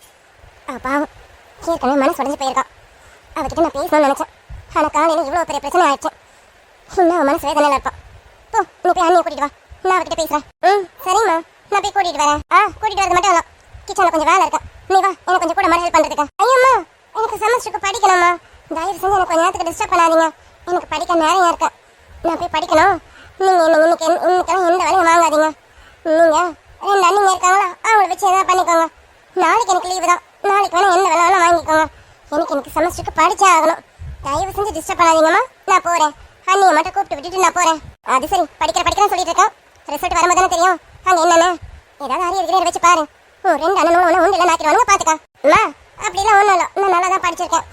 அவ பாவம் ஏற்கனவே மனசு உடஞ்சு போயிருக்கா. அவகிட்ட நான் பேசணும்னு நினைச்சேன். ஆனா காலையில இவ்வளவு பெரிய பிரச்சனை ஆயிடுச்சு. இன்னும் அவன் மனசு வேதனையில இருப்பான். போ, நீ போய் அண்ணியை கூட்டிட்டு வா. நான் அவகிட்ட பேசுறேன். சரிம்மா, நான் போய் கூட்டிட்டு வரேன். கூட்டிட்டு வரது மட்டும் கிச்சன்ல கொஞ்சம் வேலை இருக்கு. நீ வா, எனக்கு கொஞ்சம் கூட மாதிரி ஹெல்ப் பண்றதுக்கு. ஐயம்மா, எனக்கு செமஸ்டருக்கு படிக்கணும்மா. தயவு செஞ்சு எனக்கு கொஞ்ச நேரத்துக்கு டிஸ்டர்ப் பண்ணாதீங்க. எனக்கு படிக்க நேரம் இருக்கு. நான் போய் படிக்கணும். நீங்க இன்னைக்கெல்லாம் எந்த வேலையும் வாங்காதீங்க. நீங்க ரெண்டு அண்ணிங்க இருக்காங்களா, அவங்கள வச்சு எதாவது பண்ணிக்கோங்க. நாளைக்கு எனக்கு லீவு தான். நாளைக்கு வேணா என்ன வேலை வேணா வாங்கிக்கோங்க. எனக்கு செமஸ்டருக்கு படிச்சே ஆகணும். தயவு செஞ்சு டிஸ்டர்ப் பண்ணாதீங்கம்மா. நான் போறேன். அண்ணியை மட்டும் கூப்பிட்டு விட்டுட்டு நான் போறேன். அது சரி, படிக்கிறேன்னு சொல்லிட்டு இருக்கேன். ரிசல்ட் வரும்போது தானே தெரியும் அங்க என்னன்னு. ஏதாவது அறிய வச்சு பாரு. ரெண்டு அண்ணனும் ஒன்று உண்டு இல்லை ஆக்கிடுவானுங்க பாத்துக்கா. அப்படிலாம் ஒன்றும் இல்லை. நான் நல்லா தான் படிச்சிருக்கேன்,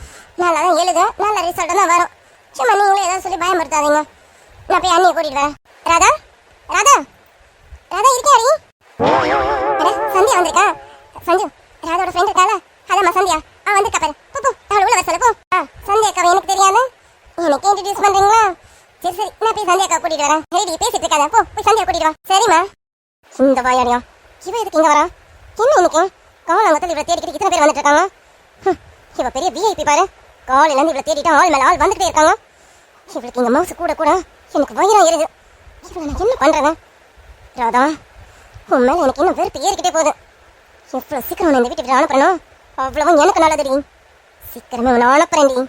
நல்லா தான் எழுதும், நல்ல ரிசல்ட் தான் வரும். சும்மா நீங்களும் ஏதாவது சொல்லி பயன்படுத்தாதீங்க. நான் போய் அண்ணியை கூட்டிட்டு வரேன். ராதா ராதா ராதா இருக்கியாடி? சந்தியா வந்திருக்கா? சஞ்சு, ராதாவோட ஃப்ரெண்ட் இருக்காள, அதாம்மா சந்தியா. வந்திருக்கா பாரு. போ, அவளை உள்ள வர சொல்ல போ. சந்தியா அக்காவை எனக்கு தெரியாது, எனக்கு இன்ட்ரடியூஸ் பண்றீங்களா? சரி, நான் போய் சந்தியா அக்கா கூட்டிட்டு வரேன். ரெடி பேசிட்டு இருக்காத, போய் சந்தியா கூட்டிட்டு வா. சரிம்மா. இந்த வாயாடியா இவ எதுக்கு இங்க வரா? என்ன இன்னைக்கு காலங்கத்தில் இவ்வளவு தேடிக்கிட்டு இத்தனை பேர் வந்துட்டு இருக்காங்க. இவ பெரிய விஐபி பாரு. காலையில இருந்து இவ்வளவு தேடிட்டு ஆள் மேல ஆள் வந்துட்டே இருக்காங்க. இவளுக்கு இங்க மவுசு கூட எனக்கு வயிறா ஏறுது. இவளை நான் என்ன பண்றேன்? ராதா, உன் மேல எனக்கு இன்னும் வெறுப்பு ஏறிக்கிட்டே போகுது. எவ்வளவு சீக்கிரம் இந்த வீட்டு விட்டு அனுப்புறணும் அவ்வளவும் எனக்கு நல்லதுடி. சீக்கிரமே உன்னை அனுப்புறேன்டி.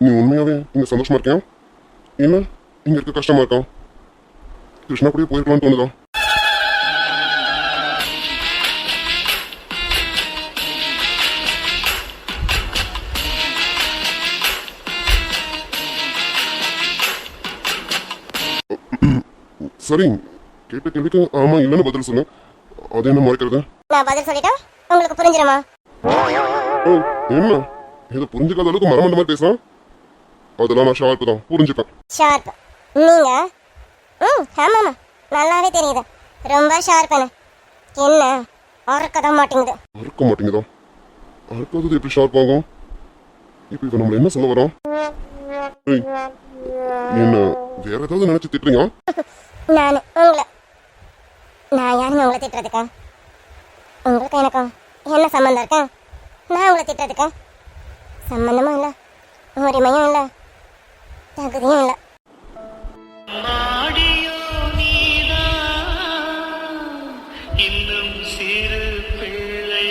நீ உண்மையாவே இங்க சந்தோஷமா இருக்கியா? என்ன இங்க இருக்க கஷ்டமா இருக்கா? கிருஷ்ணா அப்படியே போயிருக்கலாம்னு தோணுதா? சரி, கேட்ட கேள்விக்கு ஆமா இல்லைன்னு பதில் சொல்லு. அது என்ன மறைக்கிறது? நான் பதில் சொல்லிட்டா உங்களுக்கு புரிஞ்சிருமா? ஓ, என்ன இதை புரிஞ்சுக்காத அளவுக்கு மரமண்ட மாதிரி பேசுறான். அதெல்லாம் நான் ஷார்ப்பு தான், புரிஞ்சுப்பேன். ஷார்ப் நீங்க? ஆமாம்மா, நல்லாவே தெரியுது. ரொம்ப ஷார்ப்புன்னு. என்ன அறுக்க தான் மாட்டேங்குது. அறுக்க மாட்டேங்குதா? அறுக்காதது எப்படி ஷார்ப் ஆகும்? இப்போ இவன் நம்மள என்ன சொல்ல வரோம்? ஏய், என்ன வேற ஏதாவது நினைச்சு திட்டுறீங்க? நான் உங்களை நான் யாருங்க உங்களை திட்டுறதுக்கா? உங்களுக்கு எனக்கும் என்ன சம்மந்தம் இருக்கா? நான் உங்களை திட்டுறதுக்கா? சம்மந்தமும் இல்லை, உரிமையும் இல்லை, தகுதியும் இல்லை. மாடியோ நீதான் இன்னும் சிறு பிள்ளை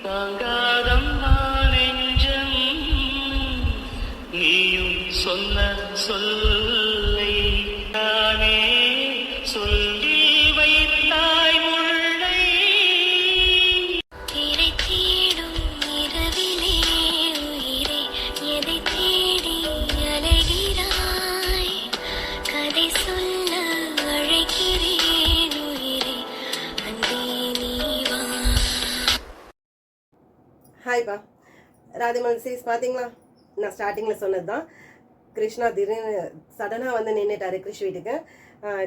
தாங்காதம்மா நெஞ்சம் நீயும் சொன்ன சொல்லை தானே சொல்லி வைத்தாய் முல்லை திரை தேடும் இரவிலே உயிரே எதை தேடி அலைகிறாய் கதை சொல்ல அழைக்கிறேன் உயிரே அன்பே நீ வா. ஹாய்ப்பா. ராதேமலர் சீரிஸ் பார்த்தீங்களா? நான் ஸ்டார்டிங்கில் சொன்னது தான். கிருஷ்ணா திடீர்னு சடனாக வந்து நின்றுட்டாரு கிருஷ் வீட்டுக்கு.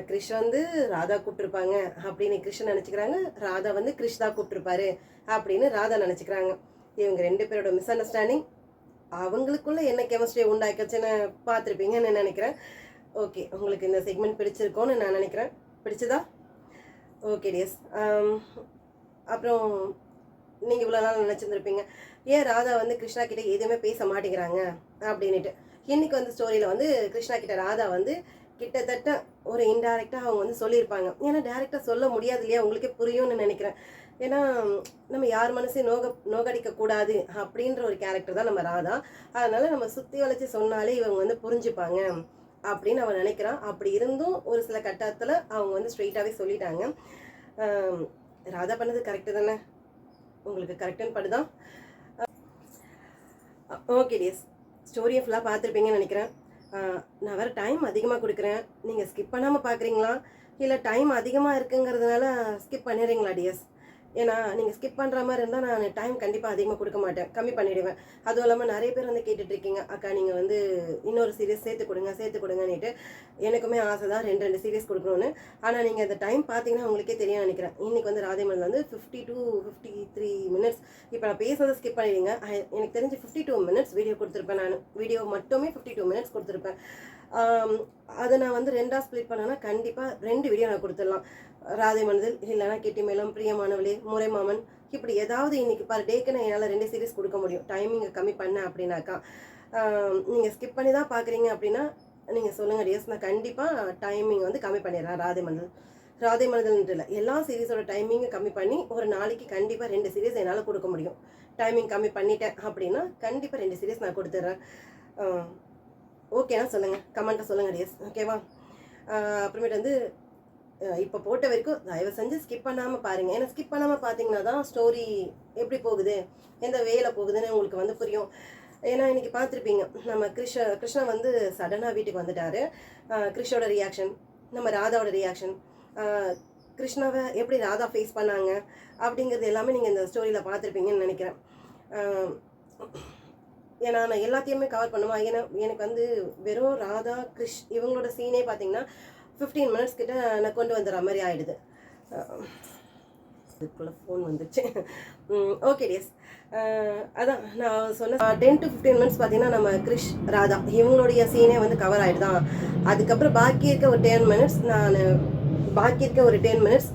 கிருஷ் வந்து ராதா கூப்பிட்டுருப்பாங்க அப்படின்னு கிருஷ்ணன் நினச்சிக்கிறாங்க. ராதா வந்து கிருஷ் தான் கூப்பிட்டுருப்பாரு அப்படின்னு ராதா நினச்சிக்கிறாங்க. இவங்க ரெண்டு பேரோட மிஸ் அண்டர்ஸ்டாண்டிங் அவங்களுக்குள்ள என்ன கெமிஸ்ட்ரி உண்டாக்கிச்சுன்னு பார்த்துருப்பீங்கன்னு நினைக்கிறேன். ஓகே, உங்களுக்கு இந்த செக்மெண்ட் பிடிச்சிருக்கோன்னு நான் நினைக்கிறேன். பிடிச்சதா? Okay tears. அப்புறம் நீங்கள் இவ்வளோ நாள் நினச்சிருந்துருப்பீங்க ஏன் ராதா வந்து கிருஷ்ணா கிட்ட எதுவுமே பேச மாட்டேங்கிறாங்க அப்படின்ட்டு. இன்னைக்கு வந்து ஸ்டோரியில் வந்து கிருஷ்ணா கிட்ட ராதா வந்து கிட்டத்தட்ட ஒரு இன்டைரக்டாக அவங்க வந்து சொல்லியிருப்பாங்க. ஏன்னா டைரெக்டாக சொல்ல முடியாது இல்லையா, உங்களுக்கே புரியும்னு நினைக்கிறேன். ஏன்னா நம்ம யார் மனசையும் நோகடிக்கக்கூடாது அப்படின்ற ஒரு கேரக்டர் தான் நம்ம ராதா. அதனால நம்ம சுற்றி வளைச்சி சொன்னாலே இவங்க வந்து புரிஞ்சுப்பாங்க அப்படின்னு அவன் நினைக்கிறான். அப்படி இருந்தும் ஒரு சில கட்டத்தில் அவங்க வந்து ஸ்ட்ரெயிட்டாகவே சொல்லிட்டாங்க. ராதா பண்ணது கரெக்டு தானே? உங்களுக்கு கரெக்டுன்னு படுதான்? ஓகே டியர்ஸ், ஸ்டோரியை ஃபுல்லாக பார்த்துருப்பீங்கன்னு நினைக்கிறேன். நான் வேறு டைம் அதிகமாக கொடுக்குறேன், நீங்கள் ஸ்கிப் பண்ணாமல் பார்க்குறீங்களா இல்லை டைம் அதிகமாக இருக்குங்கிறதுனால ஸ்கிப் பண்ணிடுறீங்களா டியர்ஸ்? ஏன்னா நீங்கள் ஸ்கிப் பண்ணுற மாதிரி இருந்தால் நான் டைம் கண்டிப்பாக அதிகமாக கொடுக்க மாட்டேன், கம்மி பண்ணிவிடுவேன். அதுவும் இல்லாமல் நிறைய பேர் வந்து கேட்டுட்ருக்கீங்க, அக்கா நீங்கள் வந்து இன்னொரு சீரியஸ் சேர்த்து கொடுங்கன்னுட்டு. எனக்குமே ஆசை தான் ரெண்டு சீரியஸ் கொடுக்கணும்னு. ஆனால் நீங்கள் அந்த டைம் பார்த்தீங்கன்னா உங்களுக்கே தெரியும் நினைக்கிறேன். இன்றைக்கி வந்து ராதேமலர் வந்து 50 to 53 minutes. இப்போ நான் பேசுறதை ஸ்கிப் பண்ணிடுங்க. எனக்கு தெரிஞ்சு 52 minutes வீடியோ கொடுத்துருப்பேன். நான் வீடியோ மட்டுமே 52 minutes கொடுத்துருப்பேன். அதை நான் வந்து ரெண்டாக ஸ்ப்ளிட் பண்ணேன்னா கண்டிப்பாக 2 வீடியோ நான் கொடுத்துடலாம். ராதை மனதில், இல்லைனா கெட்டி மேளம், பிரியமானவளே, முறைமாமன், இப்படி ஏதாவது இன்னைக்கு பர் டேக்கு நான் என்னால் 2 சீரிஸ் கொடுக்க முடியும். டைமிங்கை கம்மி பண்ணேன் அப்படின்னாக்கா. நீங்கள் ஸ்கிப் பண்ணி தான் பார்க்குறீங்க அப்படின்னா நீங்கள் சொல்லுங்கள் டியர்ஸ், நான் கண்டிப்பாக டைமிங் வந்து கம்மி பண்ணிடுறேன். ராதை மனதில்ன்ட்டு இல்லை, எல்லா சீரீஸோட டைமிங்கை கம்மி பண்ணி ஒரு நாளைக்கு கண்டிப்பாக 2 சீரீஸ் என்னால் கொடுக்க முடியும். டைமிங் கம்மி பண்ணிட்டேன் அப்படின்னா கண்டிப்பாக 2 சீரீஸ் நான் கொடுத்துட்றேன். ஓகேனா சொல்லுங்கள், கமெண்ட்டை சொல்லுங்கள் டியர்ஸ், ஓகேவா? அப்புறமேட்டு வந்து இப்போ போட்ட வரைக்கும் தயவு செஞ்சு ஸ்கிப் பண்ணாமல் பாருங்கள். ஏன்னா ஸ்கிப் பண்ணாமல் பார்த்தீங்கன்னா தான் ஸ்டோரி எப்படி போகுது, எந்த வேலை போகுதுன்னு உங்களுக்கு வந்து புரியும். ஏன்னா இன்றைக்கி பார்த்துருப்பீங்க, நம்ம கிருஷ்ணா வந்து சடனாக வீட்டுக்கு வந்துட்டார். கிருஷ்ணோட ரியாக்ஷன், நம்ம ராதாவோட ரியாக்ஷன், கிருஷ்ணாவை எப்படி ராதா ஃபேஸ் பண்ணாங்க அப்படிங்கிறது எல்லாமே நீங்கள் இந்த ஸ்டோரியில் பார்த்துருப்பீங்கன்னு நினைக்கிறேன். ஏன்னா நான் எல்லாத்தையுமே கவர் பண்ணுவேன். ஏன்னா எனக்கு வந்து வெறும் ராதா கிருஷ் இவங்களோட சீனே பார்த்தீங்கன்னா 15 minutes கிட்ட நான் கொண்டு வந்துடுற மாதிரி ஆகிடுது. அதுக்குள்ளே ஃபோன் வந்துச்சு. ஓகே டியர்ஸ், அதான் நான் சொன்ன 10 to 15 minutes பார்த்தீங்கன்னா நம்ம கிருஷ் ராதா இவங்களுடைய சீனே வந்து கவர் ஆகிடுதான். அதுக்கப்புறம் பாக்கி இருக்க ஒரு 10 minutes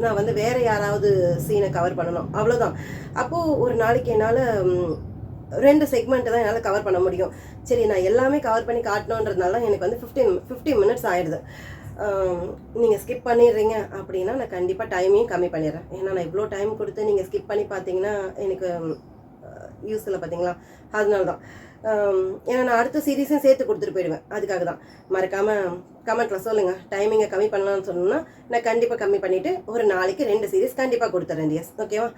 நான் வந்து வேறு யாராவது சீனை கவர் பண்ணணும், அவ்வளோதான். அப்போது ஒரு நாளைக்கு என்னால் 2 செக்மெண்ட்டு தான் என்னால் கவர் பண்ண முடியும். சரி, நான் எல்லாமே கவர் பண்ணி காட்டணுன்றதுனால எனக்கு வந்து 50 minutes ஆகிடுது. நீங்கள் ஸ்கிப் பண்ணிடுறீங்க அப்படின்னா நான் கண்டிப்பாக டைமையும் கம்மி பண்ணிடுறேன். ஏன்னா நான் இவ்வளோ டைம் கொடுத்து நீங்கள் ஸ்கிப் பண்ணி பார்த்தீங்கன்னா எனக்கு யூஸ் இல்லை பார்த்தீங்களா, அதனால தான். ஏன்னா நான் அடுத்த சீரீஸும் சேர்த்து கொடுத்துட்டு போயிடுவேன். அதுக்காக தான் மறக்காமல் கமெண்ட்டில் சொல்லுங்கள். டைமிங்கை கம்மி பண்ணலாம்னு சொன்னோம்னா நான் கண்டிப்பாக கம்மி பண்ணிவிட்டு ஒரு நாளைக்கு 2 சீரீஸ் கண்டிப்பாக கொடுத்துட்றேன் டியர்ஸ். ஓகேவா?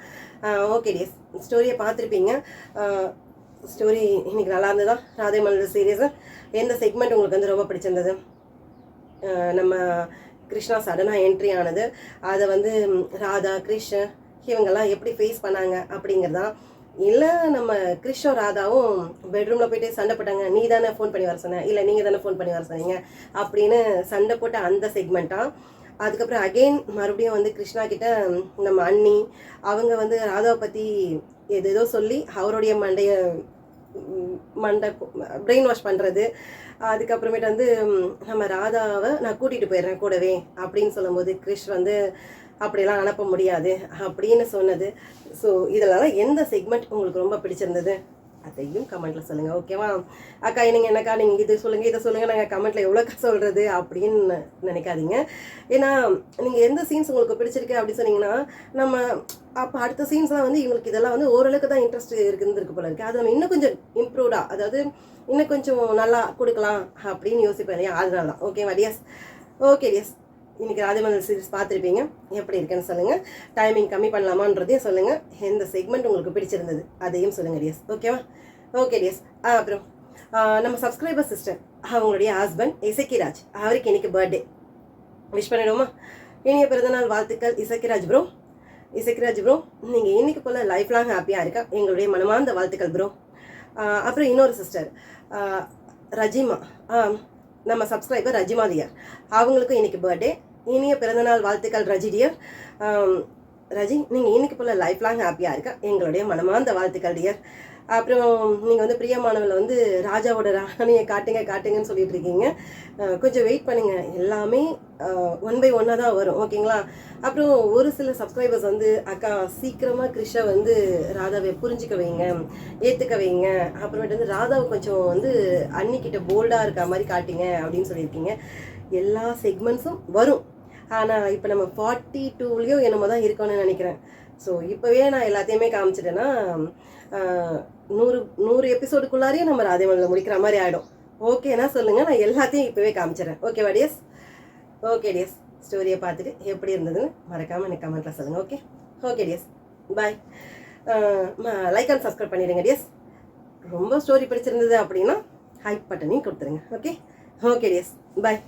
ஓகே டியர்ஸ், ஸ்டோரியை பார்த்துருப்பீங்க. ஸ்டோரி இன்னைக்கு நல்லா இருந்ததா? ராதே மலர் சீரீஸு எந்த செக்மெண்ட் உங்களுக்கு வந்து ரொம்ப பிடிச்சிருந்தது? நம்ம கிருஷ்ணா சடனாக என்ட்ரி ஆனது, அதை வந்து ராதா கிருஷ் இவங்கெல்லாம் எப்படி ஃபேஸ் பண்ணாங்க அப்படிங்கிறதான், இல்லை நம்ம கிருஷ்ணோ ராதாவும் பெட்ரூமில் போயிட்டு சண்டை போட்டாங்க, நீ தானே ஃபோன் பண்ணி வர சொன்ன, இல்லை நீங்கள் தானே ஃபோன் பண்ணி வர சொன்னீங்க அப்படின்னு சண்டை போட்ட அந்த செக்மெண்ட்டாக. அதுக்கப்புறம் அகெயின் மறுபடியும் வந்து கிருஷ்ணா கிட்ட நம்ம அண்ணி அவங்க வந்து ராதாவை பற்றி ஏதேதோ சொல்லி அவருடைய மண்டை பிரெயின் வாஷ் பண்ணுறது. அதுக்கப்புறமேட்டு வந்து நம்ம ராதாவை நான் கூட்டிகிட்டு போயிடுறேன் கூடவே அப்படின்னு சொல்லும்போது கிருஷ் வந்து அப்படியெல்லாம் அனுப்ப முடியாது அப்படின்னு சொன்னது. ஸோ இதெல்லாம் எந்த செக்மெண்ட் உங்களுக்கு ரொம்ப பிடிச்சிருந்தது அதையும் கமெண்ட்டில் சொல்லுங்கள். ஓகேவா? அக்கா நீங்கள் என்னக்கா நீங்கள் இது சொல்லுங்கள் இதை சொல்லுங்கள் நாங்கள் கமெண்ட்டில் எவ்வளோக்கா சொல்கிறது அப்படின்னு நினைக்காதீங்க. ஏன்னா நீங்கள் எந்த சீன்ஸ் உங்களுக்கு பிடிச்சிருக்கு அப்படின்னு சொன்னீங்கன்னா நம்ம அப்போ அடுத்த சீன்ஸ்லாம் வந்து இவங்களுக்கு இதெல்லாம் வந்து ஓரளவுக்கு தான் இன்ட்ரெஸ்ட் இருக்கு போல இருக்குது. அது நம்ம இன்னும் கொஞ்சம் இம்ப்ரூவ்டாக, அதாவது இன்னும் கொஞ்சம் நல்லா கொடுக்கலாம் அப்படின்னு யோசிப்பேன் இல்லையா? அதனால தான். ஓகேவா டியர்ஸ்? ஓகே டியர்ஸ், இன்றைக்கி ராதே மலர் சீரிஸ் பார்த்துருப்பீங்க. எப்படி இருக்குன்னு சொல்லுங்கள். டைமிங் கம்மி பண்ணலாமான்றதையும் சொல்லுங்கள். எந்த செக்மெண்ட் உங்களுக்கு பிடிச்சிருந்தது அதையும் சொல்லுங்கள் டியர்ஸ். ஓகேவா? Okay tears. அப்புறம் நம்ம சப்ஸ்கிரைபர் சிஸ்டர் அவங்களுடைய ஹஸ்பண்ட் இசக்கிராஜ், அவருக்கு இன்றைக்கி பர்த்டே விஷ் பண்ணிடுவோமா? இனிய பிறந்தநாள் வாழ்த்துக்கள் இசக்கிராஜ் ப்ரோ. இசக்கிராஜ் ப்ரோ, நீங்கள் இன்றைக்கி போல் லைஃப் லாங் ஹாப்பியாக இருக்கா, எங்களுடைய மனமார்ந்த வாழ்த்துக்கள் ப்ரோ. அப்புறம் இன்னொரு சிஸ்டர் ரஜிமா, நம்ம சப்ஸ்கிரைபர் ரஜிமா டியர், அவங்களுக்கும் இன்றைக்கி பர்த்டே. இனிய பிறந்தநாள் வாழ்த்துக்கள் ரஜி டியர். ரஜி, நீங்கள் இன்றைக்கி போல் லைஃப் லாங் ஹாப்பியாக இருக்கா, எங்களுடைய மனமார்ந்த வாழ்த்துக்கள் டியர். அப்புறம் நீங்கள் வந்து பிரியமானவில் வந்து ராஜாவோட ராணியை காட்டுங்கன்னு சொல்லிட்டு இருக்கீங்க. கொஞ்சம் வெயிட் பண்ணுங்கள், எல்லாமே 1 by 1 தான் வரும். ஓகேங்களா? அப்புறம் ஒரு சில சப்ஸ்கிரைபர்ஸ் வந்து அக்கா சீக்கிரமாக கிருஷை வந்து ராதாவை புரிஞ்சுக்க வைங்க, ஏற்றுக்க வைங்க, அப்புறமேட்டு வந்து ராதாவை கொஞ்சம் வந்து அன்னிக்கிட்ட போல்டாக இருக்க மாதிரி காட்டுங்க அப்படின்னு சொல்லியிருக்கீங்க. எல்லா செக்மெண்ட்ஸும் வரும். ஆனால் இப்போ நம்ம 42லேயும் என்னமோ தான் இருக்கணும்னு நினைக்கிறேன். ஸோ இப்போவே நான் எல்லாத்தையுமே காமிச்சிட்டேன்னா 100 எபிசோடுக்குள்ளாரையும் நம்ம ராதே மலரில் முடிக்கிற மாதிரி ஆகிடும். ஓகேனா சொல்லுங்கள், நான் எல்லாத்தையும் இப்போவே காமிச்சிடறேன். ஓகேவா டியர்ஸ்? ஓகே டியர்ஸ், ஸ்டோரியை பார்த்துட்டு எப்படி இருந்ததுன்னு மறக்காமல் எனக்கு கமெண்ட்டில் சொல்லுங்கள். Okay okay tears, bye. Like and subscribe பண்ணிடுங்க டியர்ஸ். ரொம்ப ஸ்டோரி பிடிச்சிருந்தது அப்படின்னா ஹைப் பட்டனையும் கொடுத்துருங்க. ஓகே ஓகே டியர்ஸ், பாய்.